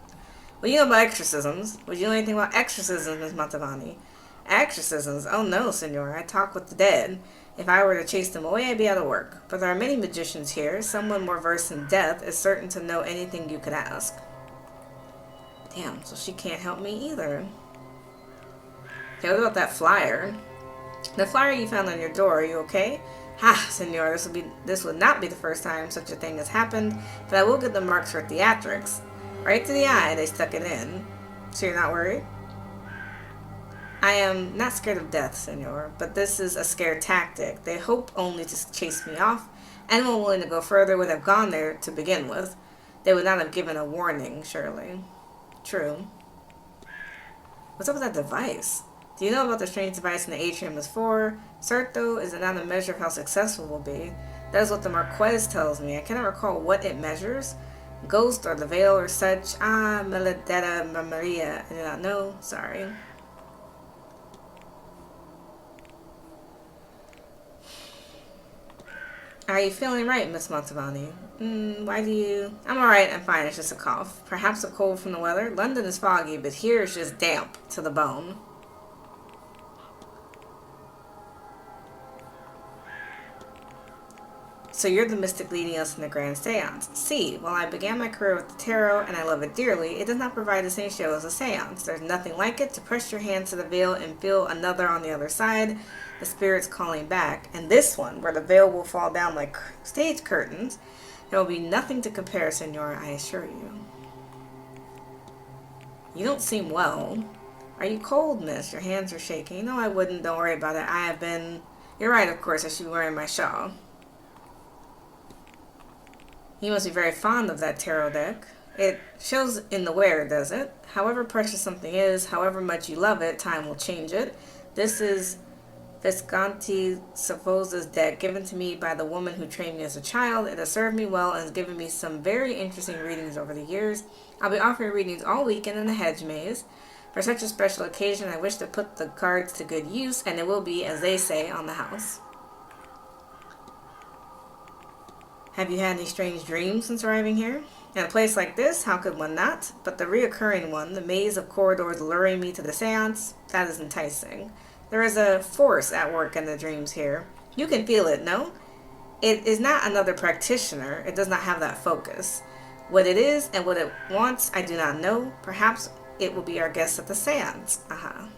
Well, you know about exorcisms. Would you know anything about exorcisms, Miss Montavani? Exorcisms? Oh no, Senor, I talk with the dead. If I were to chase them away, I'd be out of work. But there are many magicians here. Someone more versed in death is certain to know anything you could ask. Damn, so she can't help me either. Okay, what about that flyer? The flyer you found on your door, are you okay? Ha, Senor, this would not be the first time such a thing has happened, but I will get the marks for theatrics. Right to the eye, they stuck it in. So you're not worried? I am not scared of death, Senor, but this is a scare tactic. They hope only to chase me off. Anyone willing to go further would have gone there to begin with. They would not have given a warning, surely. True. What's up with that device? Do you know about the strange device in the atrium is for? Certo, is it not a measure of how successful we'll be? That is what the Marquez tells me. I cannot recall what it measures. Ghost or the veil or such. Ah, Meladetta Maria. I do not know. Sorry. Are you feeling right, Miss Montavani? Why do you... I'm alright, I'm fine, it's just a cough. Perhaps a cold from the weather? London is foggy, but here it's just damp to the bone. So you're the mystic leading us in the grand seance. See, while I began my career with the tarot, and I love it dearly, it does not provide the same show as a seance. There's nothing like it to press your hand to the veil and feel another on the other side, the spirits calling back. And this one, where the veil will fall down like stage curtains, there will be nothing to compare, Senor, I assure you. You don't seem well. Are you cold, miss? Your hands are shaking. No, I wouldn't. Don't worry about it. I have been... You're right, of course, I should be wearing my shawl. You must be very fond of that tarot deck. It shows in the wearer, does it? However precious something is, however much you love it, time will change it. This is Visconti Savosa's deck, given to me by the woman who trained me as a child. It has served me well and has given me some very interesting readings over the years. I'll be offering readings all weekend in the hedge maze. For such a special occasion, I wish to put the cards to good use, and it will be, as they say, on the house. Have you had any strange dreams since arriving here? In a place like this, how could one not? But the reoccurring one, the maze of corridors luring me to the seance, that is enticing. There is a force at work in the dreams here. You can feel it, no? It is not another practitioner. It does not have that focus. What it is and what it wants, I do not know. Perhaps it will be our guest at the seance. Aha.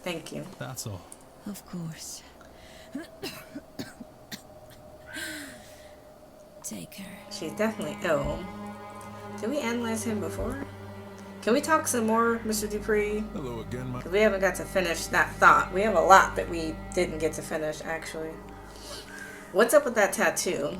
Thank you. That's all. Of course. Take her. She's definitely ill. Did we analyze him before? Can we talk some more, Mr. Dupree? Hello again, Because we haven't got to finish that thought. We have a lot that we didn't get to finish, actually. What's up with that tattoo?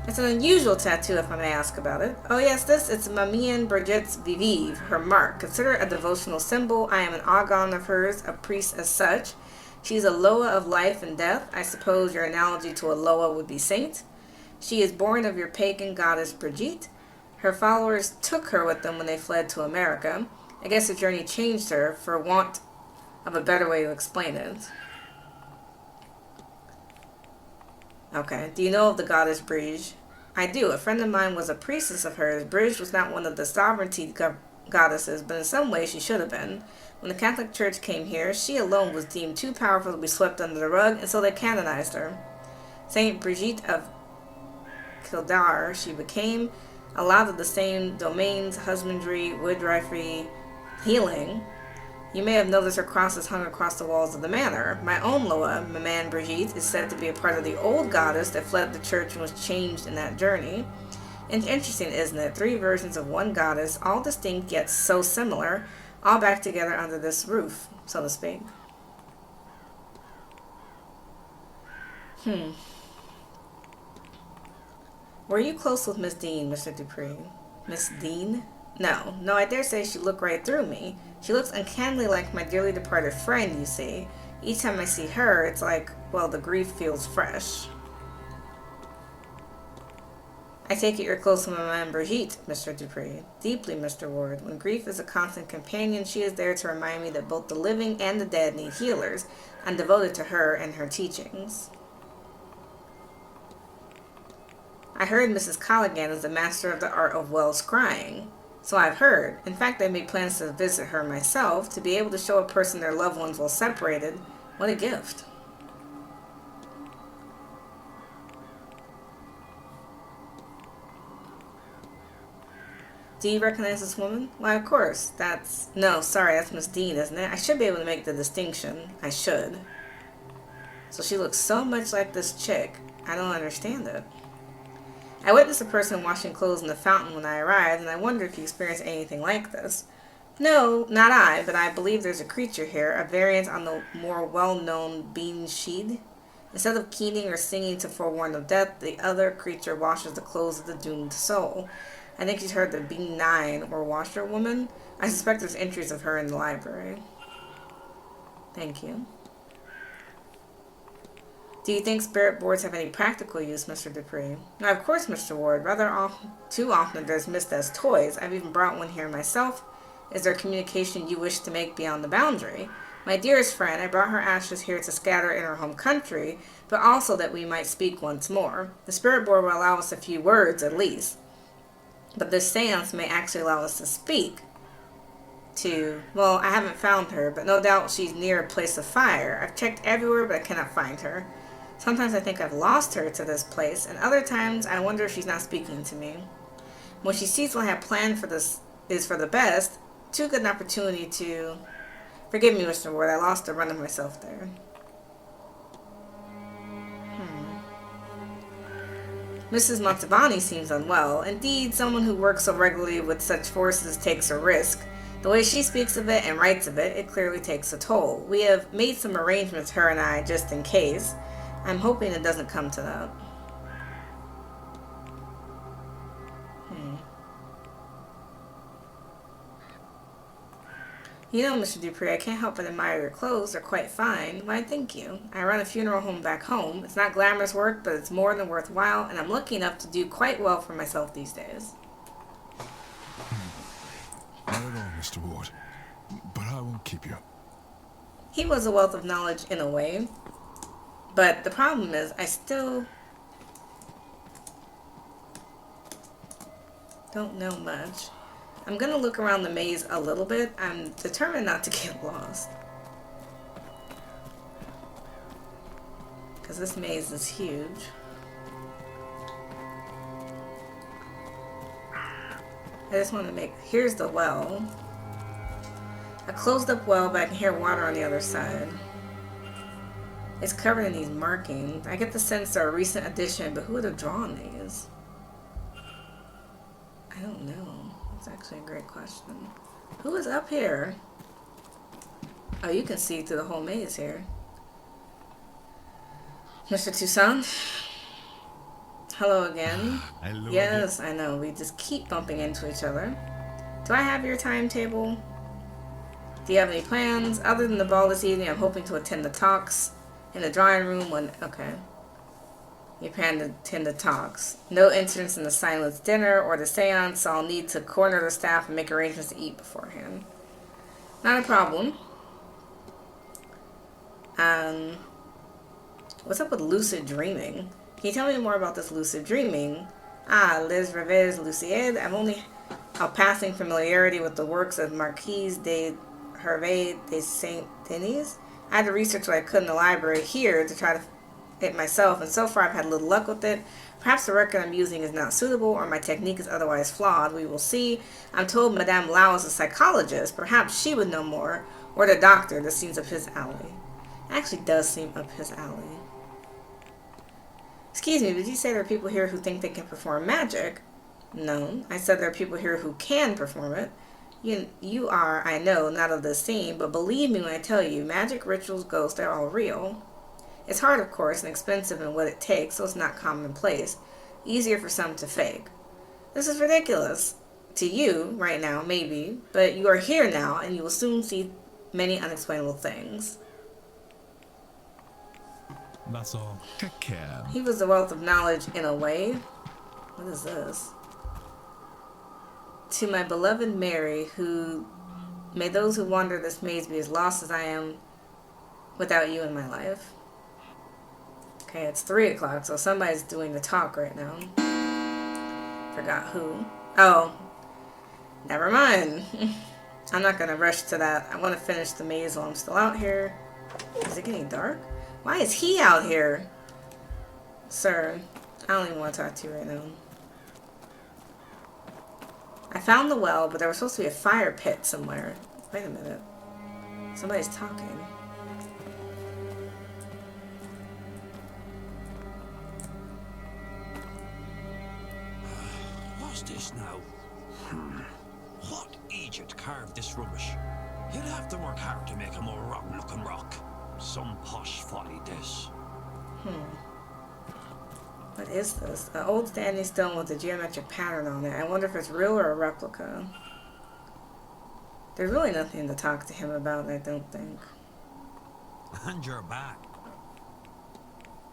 It's an unusual tattoo, if I may ask about it. Oh yes, it's Mamien Brigitte Vivive, her mark. Consider it a devotional symbol. I am an Agon of hers, a priest as such. She's a Loa of life and death. I suppose your analogy to a Loa would be saint. She is born of your pagan goddess Brigitte. Her followers took her with them when they fled to America. I guess the journey changed her, for want of a better way to explain it. Okay, do you know of the goddess Brigitte? I do. A friend of mine was a priestess of hers. Brigitte was not one of the sovereignty goddesses, but in some ways she should have been. When the Catholic Church came here, she alone was deemed too powerful to be swept under the rug, and so they canonized her. Saint Brigitte of Kildare, she became allowed of the same domains, husbandry, woodriffery, healing. You may have noticed her crosses hung across the walls of the manor. My own Loa, Maman Brigitte, is said to be a part of the old goddess that fled the church and was changed in that journey. And interesting, isn't it? 3 versions of one goddess, all distinct yet so similar, all back together under this roof, so to speak. Were you close with Miss Dean, Mr. Dupree? Miss Dean? No, I dare say she looked right through me. She looks uncannily like my dearly departed friend, you see. Each time I see her, it's like, well, the grief feels fresh. I take it you're close to Maman Brigitte, Mr. Dupree. Deeply, Mr. Ward. When grief is a constant companion, she is there to remind me that both the living and the dead need healers. I'm devoted to her and her teachings. I heard Mrs. Colligan is the master of the art of well scrying. So I've heard. In fact, I made plans to visit her myself, to be able to show a person their loved ones while separated. What a gift. Do you recognize this woman? Why, of course. That's Miss Dean, isn't it? I should be able to make the distinction. I should. So she looks so much like this chick. I don't understand it. I witnessed a person washing clothes in the fountain when I arrived, and I wonder if you experienced anything like this. No, not I, but I believe there's a creature here, a variant on the more well-known Bean-Sheed. Instead of keening or singing to forewarn of death, the other creature washes the clothes of the doomed soul. I think she's heard the Bean-9 or washerwoman. I suspect there's entries of her in the library. Thank you. Do you think spirit boards have any practical use, Mr. Dupree? Now, of course, Mr. Ward. Too often they're dismissed as toys. I've even brought one here myself. Is there communication you wish to make beyond the boundary? My dearest friend, I brought her ashes here to scatter in her home country, but also that we might speak once more. The spirit board will allow us a few words, at least. But this seance may actually allow us to speak. Well, I haven't found her, but no doubt she's near a place of fire. I've checked everywhere, but I cannot find her. Sometimes I think I've lost her to this place, and other times I wonder if she's not speaking to me. When she sees what I have planned for this is for the best, too good an opportunity to... Forgive me, Mr. Ward, I lost the run of myself there. Mrs. Montavani seems unwell. Indeed, someone who works so regularly with such forces takes a risk. The way she speaks of it and writes of it, it clearly takes a toll. We have made some arrangements, her and I, just in case. I'm hoping it doesn't come to that. You know, Mr. Dupree, I can't help but admire your clothes. They're quite fine. Why, thank you. I run a funeral home back home. It's not glamorous work, but it's more than worthwhile, and I'm lucky enough to do quite well for myself these days. Not at all, Mr. Ward. But I won't keep you. He was a wealth of knowledge in a way, but the problem is I still don't know much. I'm gonna look around the maze a little bit. I'm determined not to get lost, because this maze is huge. I just want to make... Here's the well. A closed up well, but I can hear water on the other side. It's covered in these markings. I get the sense they're a recent addition, but who would have drawn these? I don't know. That's actually a great question. Who is up here? Oh, you can see through the whole maze here. Mr. Toussaint? Hello again. Hello yes, again. I know. We just keep bumping into each other. Do I have your timetable? Do you have any plans? Other than the ball this evening, I'm hoping to attend the talks in the drawing room when... Okay. You plan to attend the talks. No entrance in the silence dinner or the seance, so I'll need to corner the staff and make arrangements to eat beforehand. Not a problem. What's up with lucid dreaming? Can you tell me more about this lucid dreaming? Ah, les rêves lucides. I've only a passing familiarity with the works of Marquise de Hervé de Saint-Denis. I had to research what I could in the library here to try to it myself, and so far I've had little luck with it. Perhaps the record I'm using is not suitable, or my technique is otherwise flawed. We will see. I'm told Madame Lau is a psychologist. Perhaps she would know more. Or the doctor. This seems up his alley. Actually does seem up his alley. Excuse me, did you say there are people here who think they can perform magic? No, I said there are people here who can perform it. You are, I know, not of this scene, but believe me when I tell you, magic, rituals, ghosts, they're all real. It's hard, of course, and expensive in what it takes, so it's not commonplace. Easier for some to fake. This is ridiculous. To you, right now, maybe, but you are here now, and you will soon see many unexplainable things. That's all. Take care. He was a wealth of knowledge in a way. What is this? To my beloved Mary, may those who wander this maze be as lost as I am without you in my life. Okay, it's 3 o'clock, so somebody's doing the talk right now. Forgot who. Oh, never mind. I'm not gonna rush to that. I want to finish the maze while I'm still out here. Is it getting dark? Why is he out here? Sir, I don't even want to talk to you right now. I found the well, but there was supposed to be a fire pit somewhere. Wait a minute. Somebody's talking. What's this now? What Egypt carved this rubbish? You'd have to work hard to make a more rotten-looking rock. Some posh folly, this. What is this? An old standing stone with a geometric pattern on it. I wonder if it's real or a replica. There's really nothing to talk to him about, I don't think. And you're back.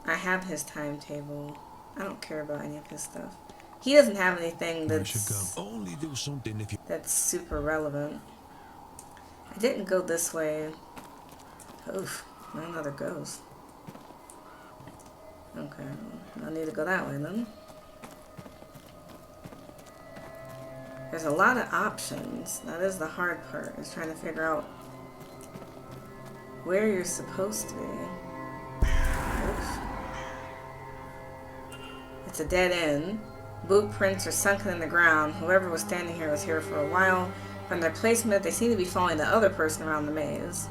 I have his timetable. I don't care about any of his stuff. He doesn't have anything that's Only do something if you that's super relevant. I didn't go this way. Oof, another ghost. Okay, I need to go that way then. There's a lot of options. That is the hard part, is trying to figure out where you're supposed to be. Oof. It's a dead end. Boot prints are sunken in the ground. Whoever was standing here was here for a while. From their placement, they seem to be following the other person around the maze.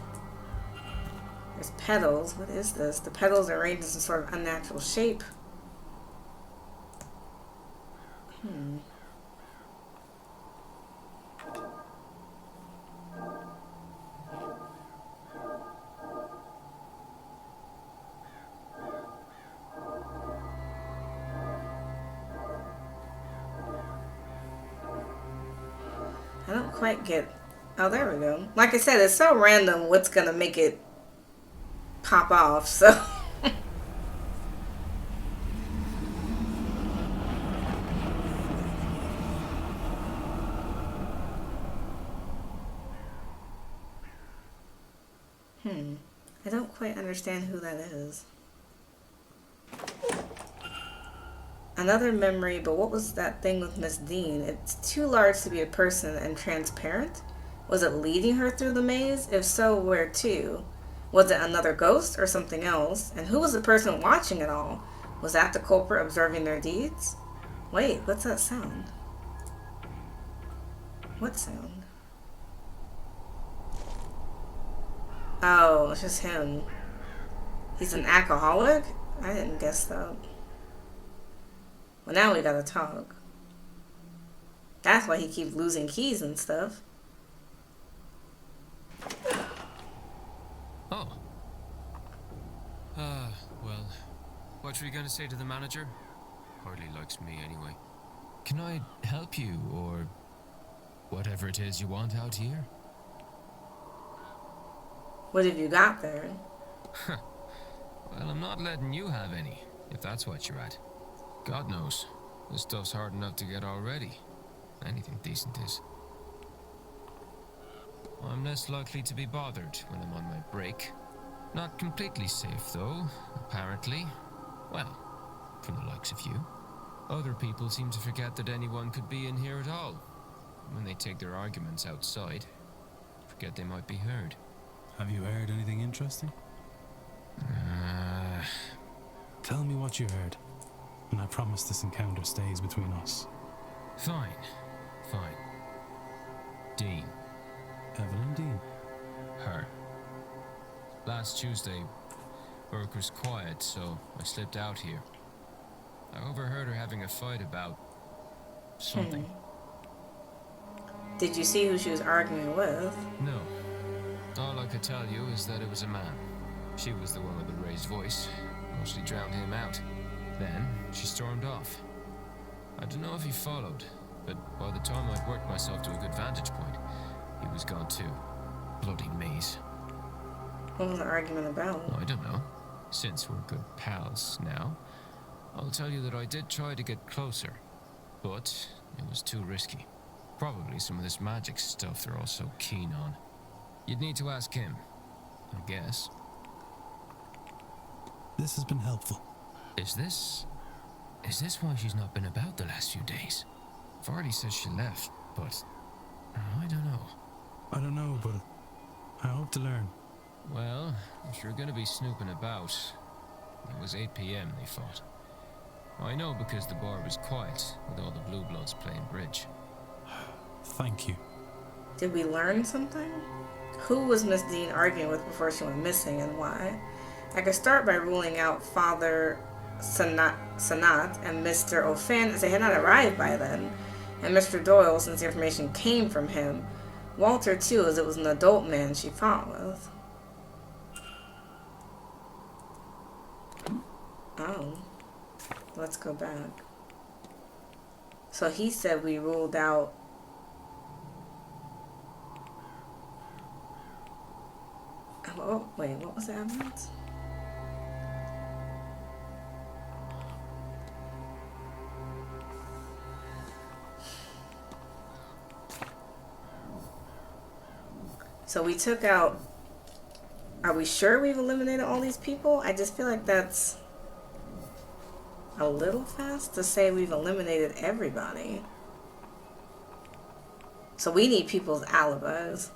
There's petals. What is this? The petals are arranged in some sort of unnatural shape. I don't quite get... Oh, there we go. Like I said, it's so random what's going to make it pop off, so... I don't quite understand who that is. Another memory, but what was that thing with Miss Dean? It's too large to be a person and transparent. Was it leading her through the maze? If so, where to? Was it another ghost or something else? And who was the person watching it all? Was that the culprit observing their deeds? Wait, what's that sound? What sound? Oh, it's just him. He's an alcoholic? I didn't guess that. Well, now we gotta talk. That's why he keeps losing keys and stuff. Oh. Well, what were you gonna say to the manager? Hardly likes me anyway. Can I help you, or whatever it is you want out here? What have you got there? Well, I'm not letting you have any, if that's what you're at. God knows, this stuff's hard enough to get already. Anything decent is. I'm less likely to be bothered when I'm on my break. Not completely safe, though, apparently. Well, from the likes of you. Other people seem to forget that anyone could be in here at all. When they take their arguments outside, forget they might be heard. Have you heard anything interesting? Tell me what you heard, and I promise this encounter stays between us. Fine. Dean. Evelyn Dean. Her. Last Tuesday, work was quiet, so I slipped out here. I overheard her having a fight about something. Did you see who she was arguing with? No. All I could tell you is that it was a man. She was the one with the raised voice. Mostly drowned him out. Then, she stormed off. I don't know if he followed, but by the time I'd worked myself to a good vantage point, he was gone too. Bloody maze. What was the argument about? I don't know. Since we're good pals now, I'll tell you that I did try to get closer, but it was too risky. Probably some of this magic stuff they're all so keen on. You'd need to ask him, I guess. This has been helpful. Is this why she's not been about the last few days? Vardy says she left, but I don't know. I don't know, but I hope to learn. Well, if you're gonna be snooping about, it was 8 p.m. they fought. I know because the bar was quiet with all the blue bloods playing bridge. Thank you. Did we learn something? Who was Miss Dean arguing with before she went missing, and why? I could start by ruling out Father Sanat and Mr. O'Fan, as they had not arrived by then, and Mr. Doyle, since the information came from him. Walter, too, as it was an adult man she fought with. Oh. Let's go back. So he said we ruled out... Oh, wait, what was the evidence? So we took out... Are we sure we've eliminated all these people? I just feel like that's a little fast to say we've eliminated everybody. So we need people's alibis.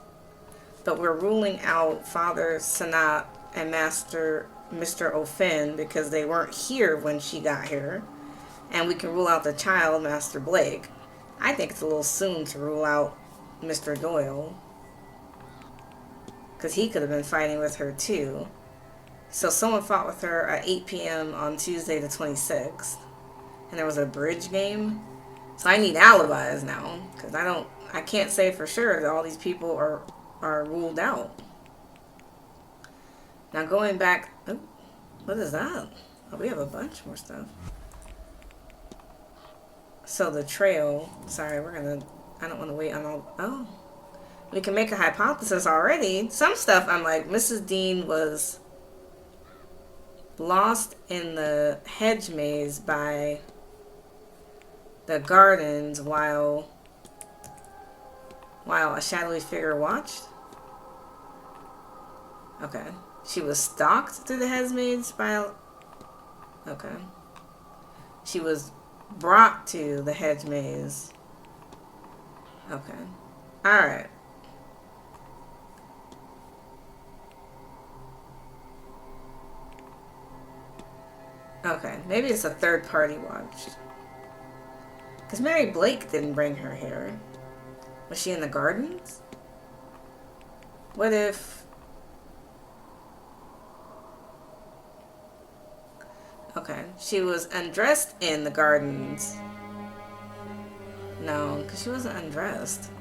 But we're ruling out Father Sanat and Mr. O'Finn because they weren't here when she got here. And we can rule out the child, Master Blake. I think it's a little soon to rule out Mr. Doyle. Because he could have been fighting with her too. So someone fought with her at 8 p.m. on Tuesday the 26th. And there was a bridge game. So I need alibis now. Because I can't say for sure that all these people are ruled out. Now going back... Oh, what is that? Oh, we have a bunch more stuff. So the trail... Sorry, I don't want to wait on all... Oh. We can make a hypothesis already. Some stuff I'm like, Mrs. Dean was lost in the hedge maze by the gardens while a shadowy figure watched. Okay. She was stalked through the hedge maze by... Okay. She was brought to the hedge maze. Okay. Alright. Okay, maybe it's a third party watched. Because Mary Blake didn't bring her here. Was she in the gardens? What if... Okay, she was undressed in the gardens. No, because she wasn't undressed.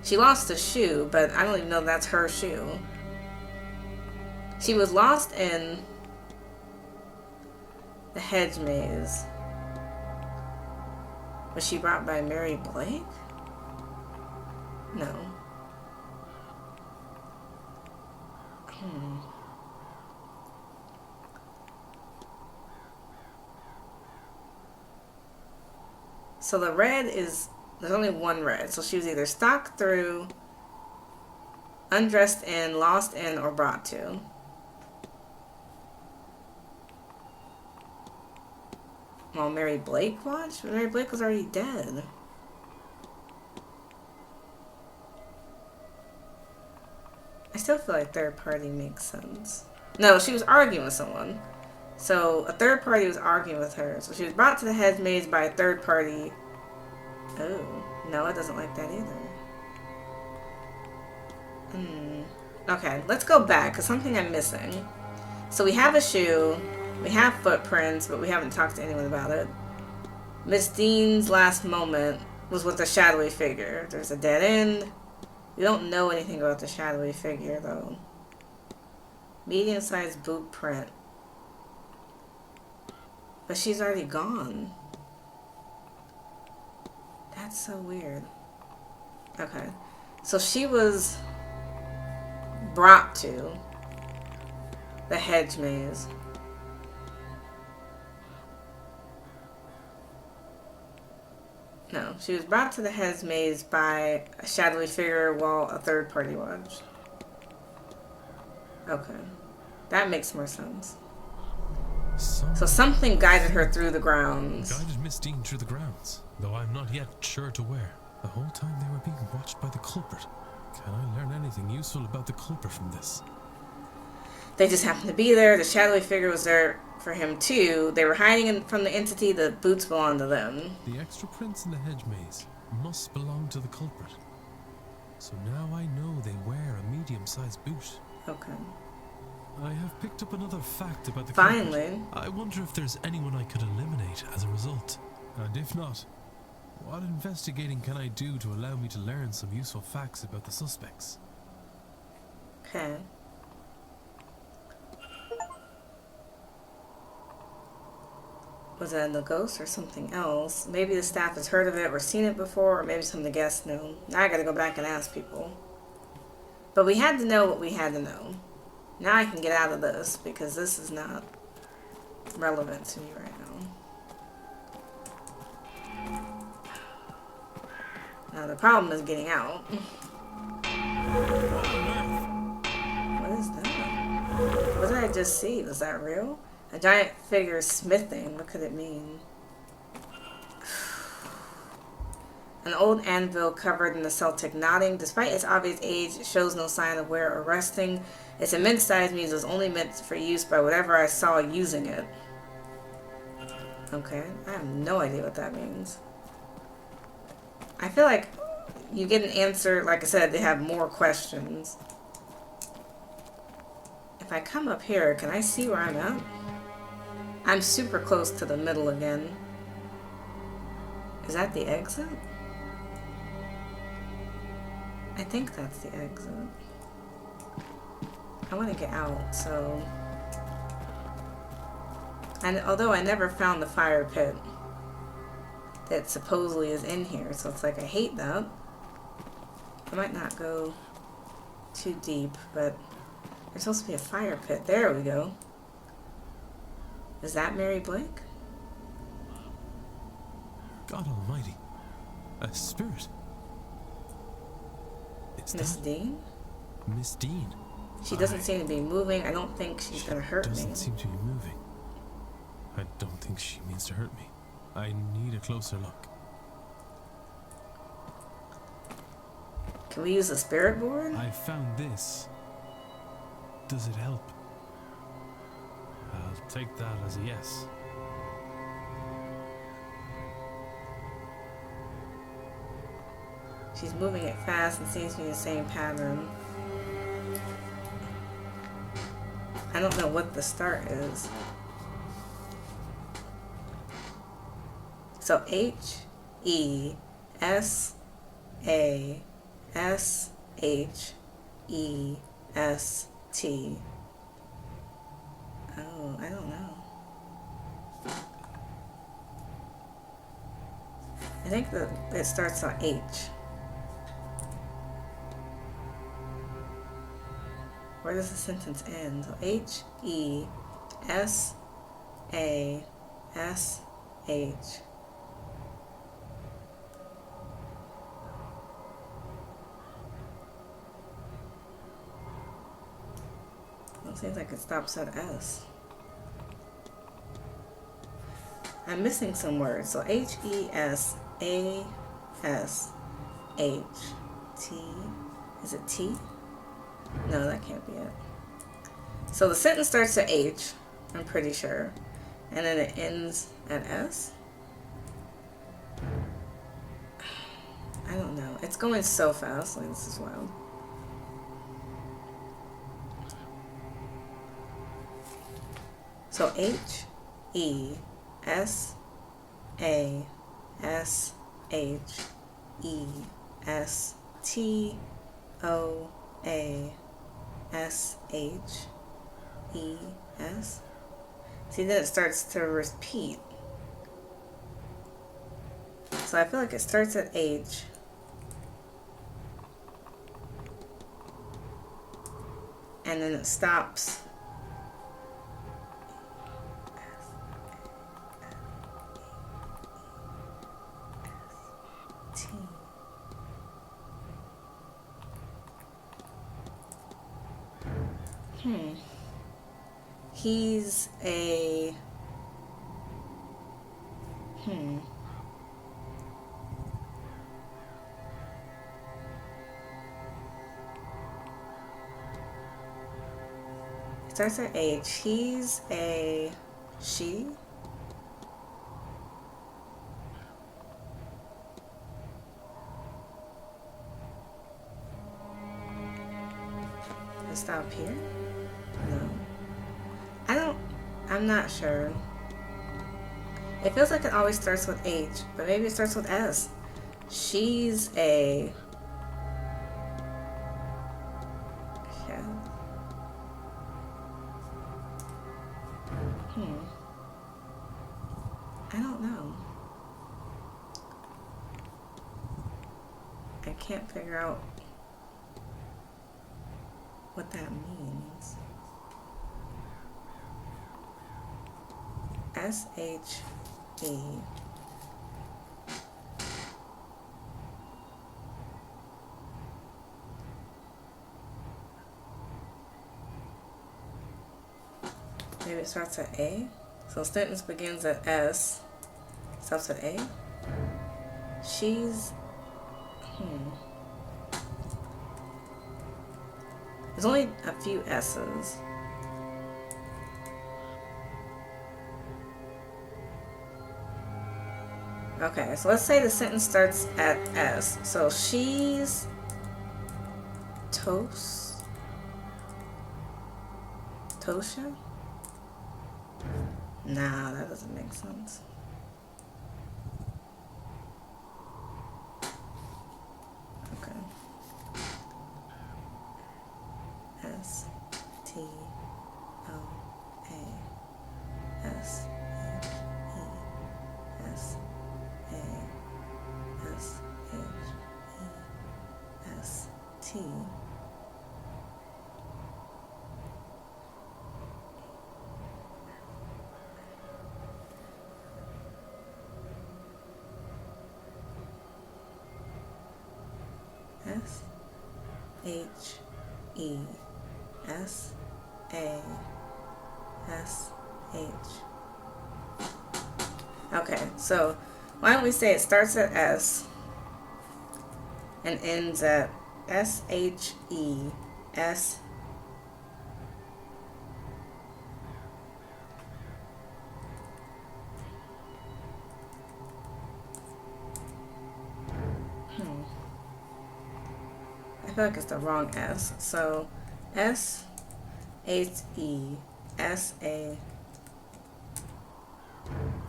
She lost a shoe, but I don't even know if that's her shoe. She was lost in the hedge maze. Was she brought by Mary Blake? No. So the red is... There's only one red. So she was either stalked through, undressed in, lost in, or brought to. Well, Mary Blake watched? Mary Blake was already dead. I still feel like third party makes sense. No, she was arguing with someone. So a third party was arguing with her. So she was brought to the hedge maze by a third party. Oh, no, it doesn't like that either. Okay, let's go back because something I'm missing. So we have a shoe. We have footprints, but we haven't talked to anyone about it. Miss Dean's last moment was with a shadowy figure. There's a dead end. We don't know anything about the shadowy figure, though. Medium-sized boot print. But she's already gone. That's so weird. Okay. So she was brought to the hedge maze. No, she was brought to the hedge maze by a shadowy figure while a third party watched. Okay. That makes more sense. So something guided her through the grounds. Guided Miss Dean through the grounds, though I'm not yet sure to where. The whole time they were being watched by the culprit. Can I learn anything useful about the culprit from this? They just happened to be there. The shadowy figure was there for him too. They were hiding from the entity. The boots belonged to them. The extra prints in the hedge maze must belong to the culprit. So now I know they wear a medium-sized boot. Okay. I have picked up another fact about the Finally. culprit. I wonder if there's anyone I could eliminate as a result. And if not, what investigating can I do to allow me to learn some useful facts about the suspects? Okay. Was that the ghost or something else? Maybe the staff has heard of it or seen it before, or maybe some of the guests know. Now I gotta go back and ask people. But we had to know what we had to know. Now I can get out of this because this is not relevant to me right now. Now the problem is getting out. did I just see? Was that real? A giant figure smithing. What could it mean? An old anvil covered in the Celtic knotting. Despite its obvious age, it shows no sign of wear or rusting. Its immense size means it was only meant for use by whatever I saw using it. Okay, I have no idea what that means. I feel like you get an answer, like I said, they have more questions. If I come up here, can I see where I'm at? I'm super close to the middle again. Is that the exit? I think that's the exit. I want to get out, so... And although I never found the fire pit that supposedly is in here, so it's like I hate that. I might not go too deep, but there's supposed to be a fire pit. There we go. Is that Mary Blake? God almighty. A spirit. It's Miss Dean? Miss Dean. She doesn't seem to be moving. I don't think she's gonna hurt me. Doesn't seem to be moving. I don't think she means to hurt me. I need a closer look. Can we use a spirit board? I found this. Does it help? I'll take that as a yes. She's moving it fast and seems to be the same pattern. I don't know what the start is. So H-E-S-A-S-H-E-S-T. Oh, I don't know. I think that it starts on H. Where does the sentence end? So H-E-S-A-S-H. It seems like it stops at S. I'm missing some words. So H-E-S-A-S-H-T. Is it T? No, that can't be it. So the sentence starts at H, I'm pretty sure. And then it ends at S? I don't know. It's going so fast. Like, this is wild. So H-E-S-A-S-H-E-S-T-O-A-S-H-E-S. See, then it starts to repeat. So I feel like it starts at H. And then it stops. He's a... It starts at H. He's a... She? I stop here? No. I'm not sure. It feels like it always starts with H, but maybe it starts with S. She's a... Yeah. I don't know. I can't figure out what that means. S-H-E. Maybe it starts at A? So sentence begins at S, stops at A? She's... There's only a few S's. Okay, so let's say the sentence starts at S. So she's Tosha? Nah, that doesn't make sense. Okay. S T O A S H E S A S H E S T S H E S A S H. Okay, so why don't we say it starts at S and ends at S H E S. I feel like it's the wrong S. So S H E S A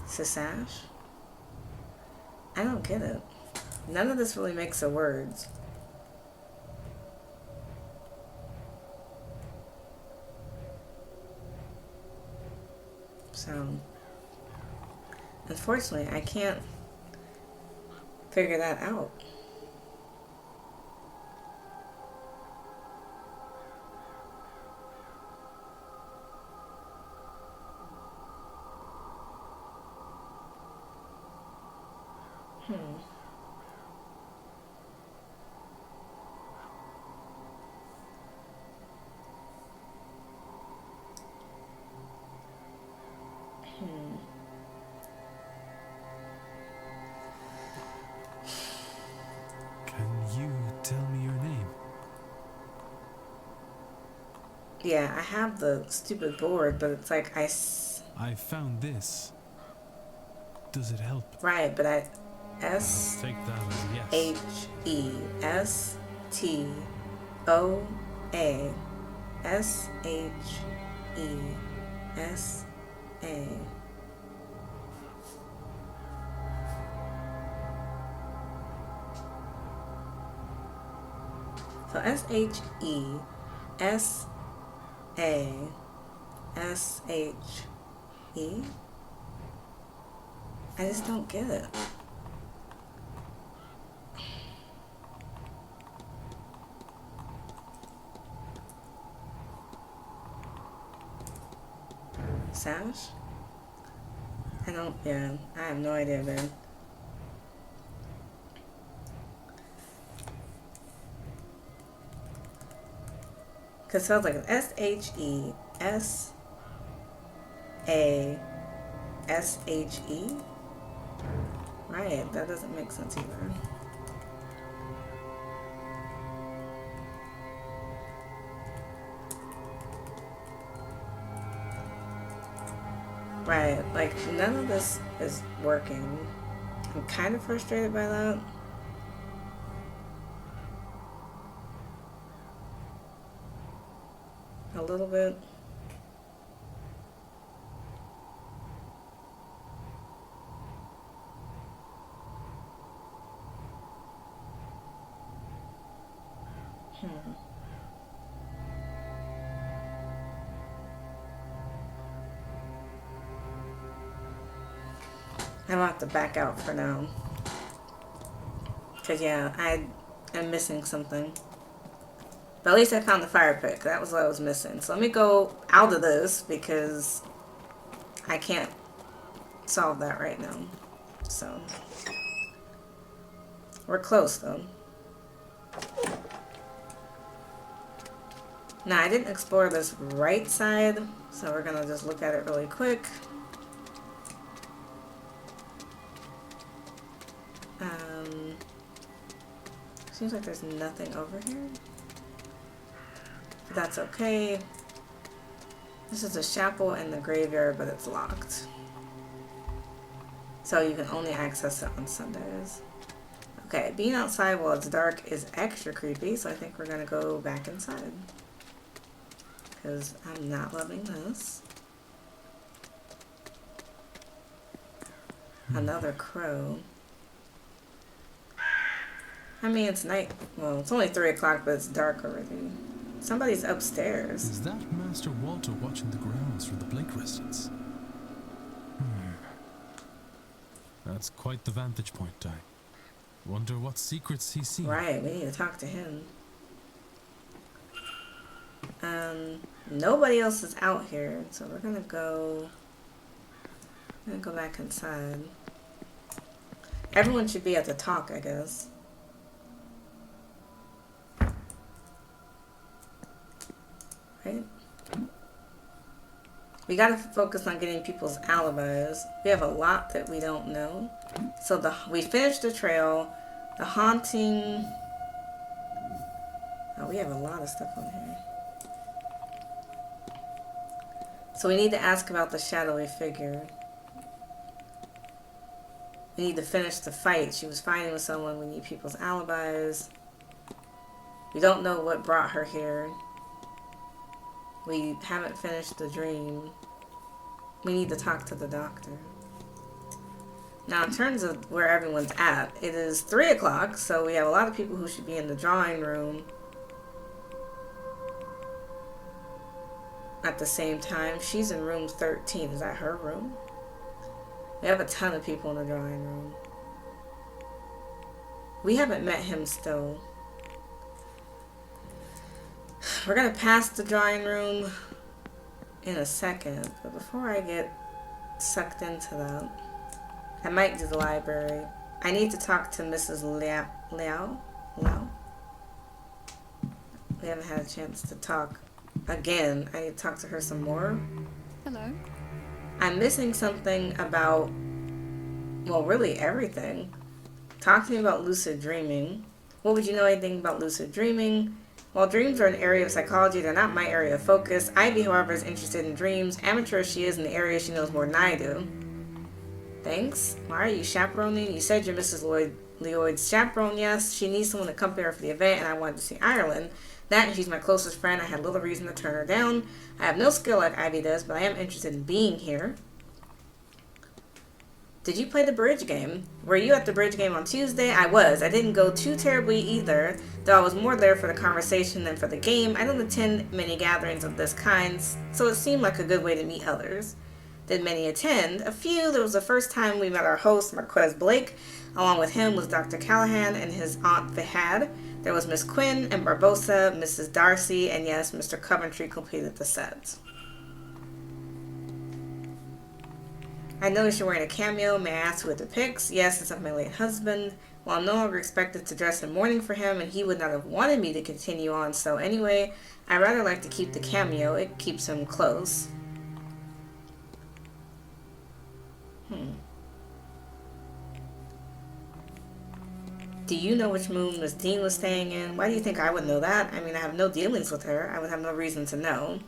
Sasash? I don't get it. None of this really makes the words. So unfortunately I can't figure that out. Can you tell me your name? Yeah, I have the stupid board, but it's like I found this. Does it help? Right, but I S I'll take that as a yes. H E S T O A S H E S A. So S H E S A S H E. I just don't get it. Sash? I have no idea, man. Because it sounds like an S-H-E S-A-S-H-E? Right, that doesn't make sense either. Right, like none of this is working. I'm kind of frustrated by that. A little bit. I'm gonna have to back out for now. Cause yeah, I am missing something. But at least I found the fire pick. That was what I was missing. So let me go out of this because I can't solve that right now. So we're close though. Now, I didn't explore this right side, so we're gonna just look at it really quick. Seems like there's nothing over here. But that's okay. This is a chapel in the graveyard, but it's locked. So you can only access it on Sundays. Okay, being outside while it's dark is extra creepy, so I think we're gonna go back inside. Because I'm not loving this. Another crow. I mean, it's night. Well, it's only 3 o'clock, but it's dark already. Somebody's upstairs. Is that Master Walter watching the grounds from the Blake residence? That's quite the vantage point, I wonder what secrets he's seen. Right, we need to talk to him. Nobody else is out here, so we're gonna go back inside. Everyone should be at the talk, I guess. Right? We gotta focus on getting people's alibis. We have a lot that we don't know. So we finished the trail, the haunting. Oh, we have a lot of stuff on here. So we need to ask about the shadowy figure. We need to finish the fight. She was fighting with someone. We need people's alibis. We don't know what brought her here. We haven't finished the dream. We need to talk to the doctor. Now, in terms of where everyone's at, it is 3 o'clock, so we have a lot of people who should be in the drawing room at the same time. She's in room 13. Is that her room? We have a ton of people in the drawing room. We haven't met him still. We're gonna pass the drawing room in a second, but before I get sucked into that, I might do the library. I need to talk to Mrs. Liao. We haven't had a chance to talk again. I need to talk to her some more. Hello. I'm missing something about, well, really everything. Talk to me about lucid dreaming. What would you know anything about lucid dreaming? While dreams are an area of psychology, they're not my area of focus. Ivy, however, is interested in dreams. Amateur as she is in the area, she knows more than I do. Thanks. Why are you chaperoning? You said you're Mrs. Lloyd's chaperone. Yes, she needs someone to accompany her for the event, and I wanted to see Ireland. That, and she's my closest friend. I had little reason to turn her down. I have no skill like Ivy does, but I am interested in being here. Did you play the bridge game? Were you at the bridge game on Tuesday? I was. I didn't go too terribly either, though I was more there for the conversation than for the game. I don't attend many gatherings of this kind, so it seemed like a good way to meet others. Did many attend? A few. There was the first time we met our host, Marquez Blake. Along with him was Dr. Callahan and his aunt Fahad. There was Miss Quinn and Barbosa, Mrs. Darcy, and yes, Mr. Coventry completed the set. I noticed you're wearing a cameo. May I ask who it depicts? Yes, it's of my late husband. Well, I'm no longer expected to dress in mourning for him, and he would not have wanted me to continue on, so anyway, I rather like to keep the cameo. It keeps him close. Do you know which room Miss Dean was staying in? Why do you think I would know that? I mean, I have no dealings with her. I would have no reason to know.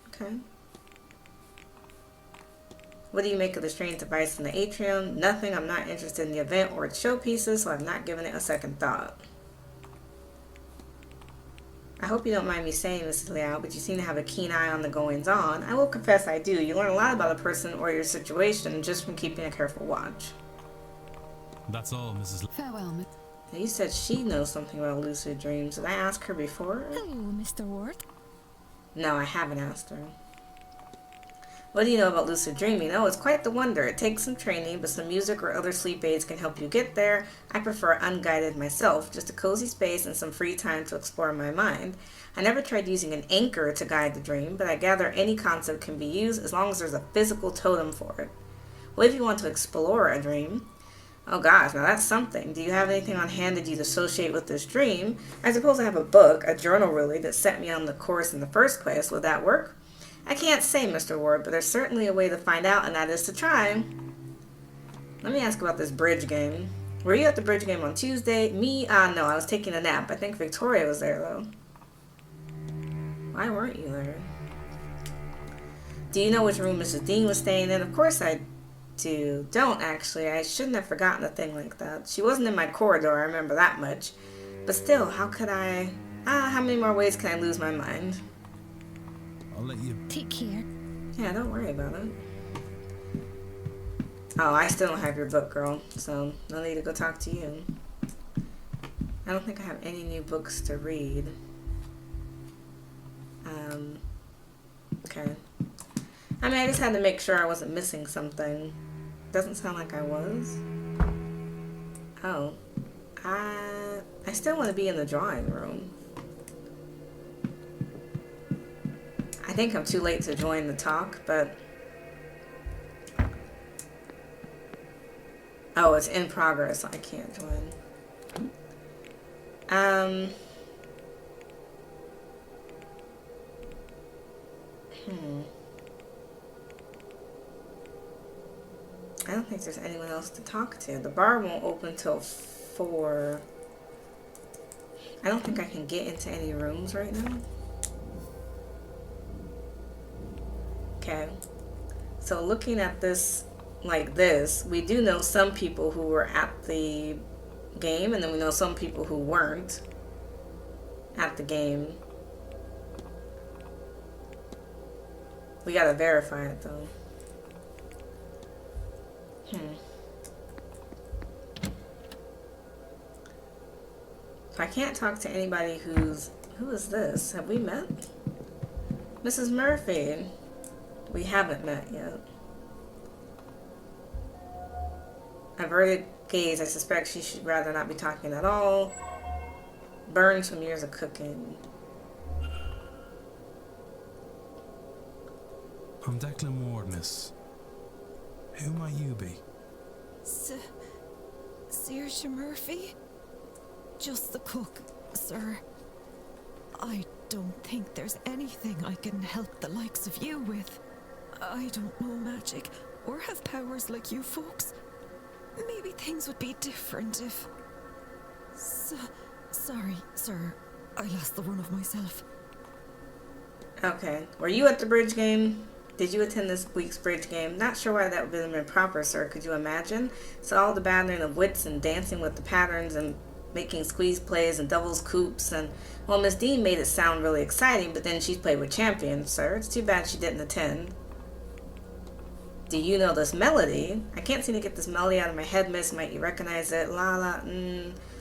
Okay. What do you make of the strange device in the atrium? Nothing. I'm not interested in the event or its showpieces, so I've not given it a second thought. I hope you don't mind me saying, Mrs. Liao, but you seem to have a keen eye on the goings-on. I will confess I do. You learn a lot about a person or your situation just from keeping a careful watch. That's all, Mrs. Farewell, Miss. Now, you said she knows something about lucid dreams. Did I ask her before? Hello, Mr. Ward. No, I haven't asked her. What do you know about lucid dreaming? Oh, it's quite the wonder. It takes some training, but some music or other sleep aids can help you get there. I prefer unguided myself, just a cozy space and some free time to explore my mind. I never tried using an anchor to guide the dream, but I gather any concept can be used as long as there's a physical totem for it. Well, if you want to explore a dream, Oh gosh, now that's something. Do you have anything on hand that you'd associate with this dream? I suppose I have a book, a journal really, that set me on the course in the first place. Would that work? I can't say, Mr. Ward, but there's certainly a way to find out, and that is to try. Let me ask about this bridge game. Were you at the bridge game on Tuesday? Me? No, I was taking a nap. I think Victoria was there, though. Why weren't you there? Do you know which room Mrs. Dean was staying in? Of course I do. Don't, actually. I shouldn't have forgotten a thing like that. She wasn't in my corridor, I remember that much. But still, how could I... how many more ways can I lose my mind? I'll let you... Take care. Yeah, don't worry about it. Oh, I still don't have your book, girl. So, no need to go talk to you. I don't think I have any new books to read. Okay. I mean, I just had to make sure I wasn't missing something. Doesn't sound like I was. Oh. I still want to be in the drawing room. I think I'm too late to join the talk, but... Oh, it's in progress, so I can't join. I don't think there's anyone else to talk to. The bar won't open till 4. I don't think I can get into any rooms right now. Okay. So looking at this like this, we do know some people who were at the game, and then we know some people who weren't at the game. We gotta verify it though. So I can't talk to anybody who's... Who is this? Have we met? Mrs. Murphy. We haven't met yet. Averted gaze. I suspect she should rather not be talking at all. Burns from years of cooking. I'm Declan Ward, miss. Who might you be? Saoirse Murphy? Just the cook, sir. I don't think there's anything I can help the likes of you with. I don't know magic or have powers like you folks. Maybe things would be different if... Sorry, sir. I lost the run of myself. Okay. Were you at the bridge game? Did you attend this week's bridge game? Not sure why that would have been proper, sir. Could you imagine? So all the battling of wits and dancing with the patterns and making squeeze plays and devil's coops, and well, Miss Dean made it sound really exciting, but then she's played with champions, sir. It's too bad she didn't attend. Do you know this melody? I can't seem to get this melody out of my head, miss. Might you recognize it? La la,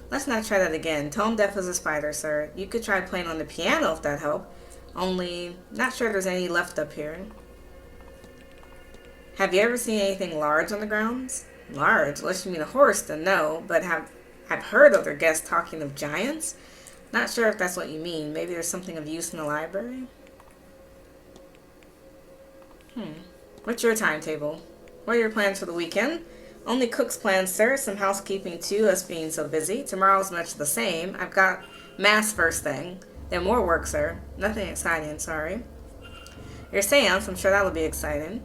Let's not try that again. Tone deaf as a spider, sir. You could try playing on the piano if that helped. Only, not sure there's any left up here. Have you ever seen anything large on the grounds? Large? Unless you mean a horse, then no. But I've heard other guests talking of giants. Not sure if that's what you mean. Maybe there's something of use in the library? What's your timetable? What are your plans for the weekend? Only cook's plans, sir. Some housekeeping too, us being so busy. Tomorrow's much the same. I've got mass first thing. Then more work, sir. Nothing exciting, sorry. Your seance, I'm sure that'll be exciting.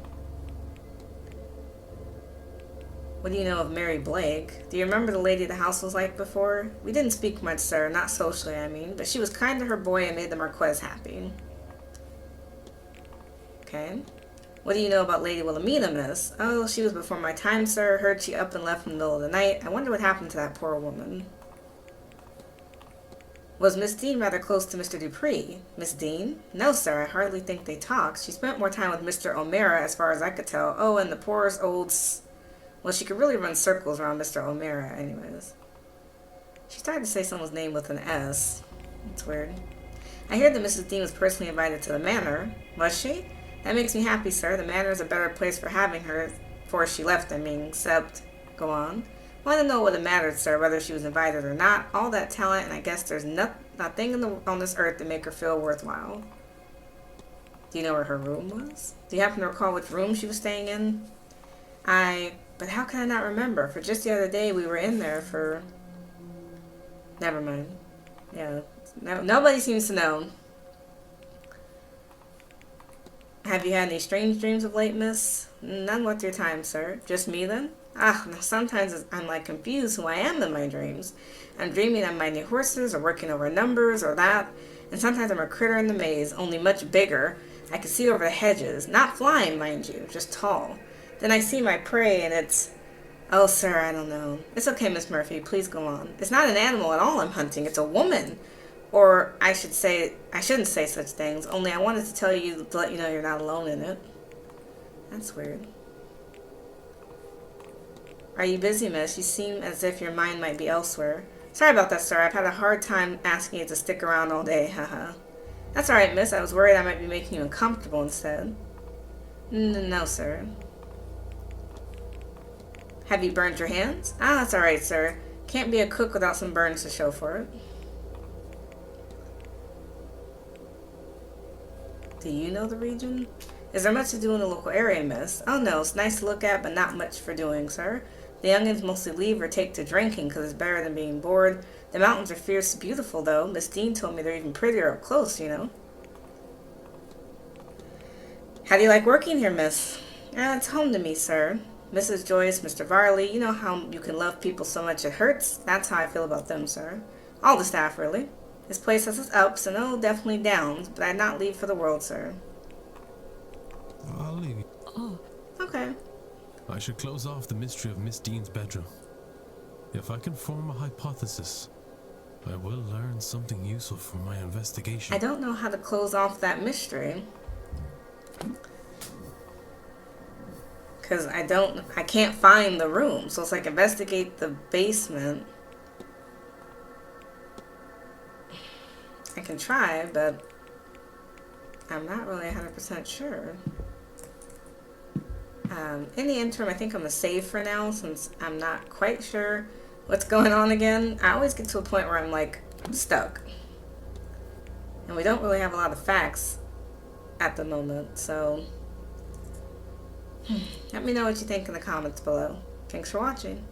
What do you know of Mary Blake? Do you remember the lady the house was like before? We didn't speak much, sir. Not socially, I mean. But she was kind to her boy and made the Marquez happy. Okay. What do you know about Lady Wilhelmina, miss? Oh, she was before my time, sir. Heard she up and left in the middle of the night. I wonder what happened to that poor woman. Was Miss Dean rather close to Mr. Dupree? Miss Dean? No, sir. I hardly think they talked. She spent more time with Mr. O'Mara, as far as I could tell. Oh, and the poor old... Well, she could really run circles around Mr. O'Mara, anyways. She started to say someone's name with an S. That's weird. I hear that Mrs. Dean was personally invited to the Manor. Was she? That makes me happy, sir. The Manor is a better place for having her before she left, I mean, except... Go on. Want to know what it mattered, sir, whether she was invited or not. All that talent, and I guess there's nothing on this earth to make her feel worthwhile. Do you know where her room was? Do you happen to recall which room she was staying in? I But how can I not remember? For just the other day, we were in there for... Never mind. Yeah, no, nobody seems to know. Have you had any strange dreams of late, miss? None worth your time, sir. Just me, then? Ah, sometimes I'm like confused who I am in my dreams. I'm dreaming I'm minding horses or working over numbers or that. And sometimes I'm a critter in the maze, only much bigger. I can see over the hedges. Not flying, mind you, just tall. Then I see my prey and it's... Oh, sir, I don't know. It's okay, Miss Murphy. Please go on. It's not an animal at all I'm hunting. It's a woman. Or I shouldn't say such things. Only I wanted to tell you to let you know you're not alone in it. That's weird. Are you busy, miss? You seem as if your mind might be elsewhere. Sorry about that, sir. I've had a hard time asking you to stick around all day. Haha. That's alright, miss. I was worried I might be making you uncomfortable instead. No, sir. Have you burned your hands? Ah, that's alright, sir. Can't be a cook without some burns to show for it. Do you know the region? Is there much to do in the local area, miss? Oh no, it's nice to look at, but not much for doing, sir. The youngins mostly leave or take to drinking because it's better than being bored. The mountains are fierce beautiful, though. Miss Dean told me they're even prettier up close, you know. How do you like working here, miss? It's home to me, sir. Mrs. Joyce, Mr. Varley, you know how you can love people so much it hurts? That's how I feel about them, sir. All the staff, really. This place has its ups and definitely downs, but I'd not leave for the world, sir. I'll leave you. Oh, okay. I should close off the mystery of Miss Dean's bedroom. If I can form a hypothesis, I will learn something useful from my investigation. I don't know how to close off that mystery. Because I can't find the room. So it's like investigate the basement. I can try, but I'm not really 100% sure. In the interim, I think I'm going to save for now since I'm not quite sure what's going on again. I always get to a point where I'm like stuck. And we don't really have a lot of facts at the moment, so let me know what you think in the comments below. Thanks for watching.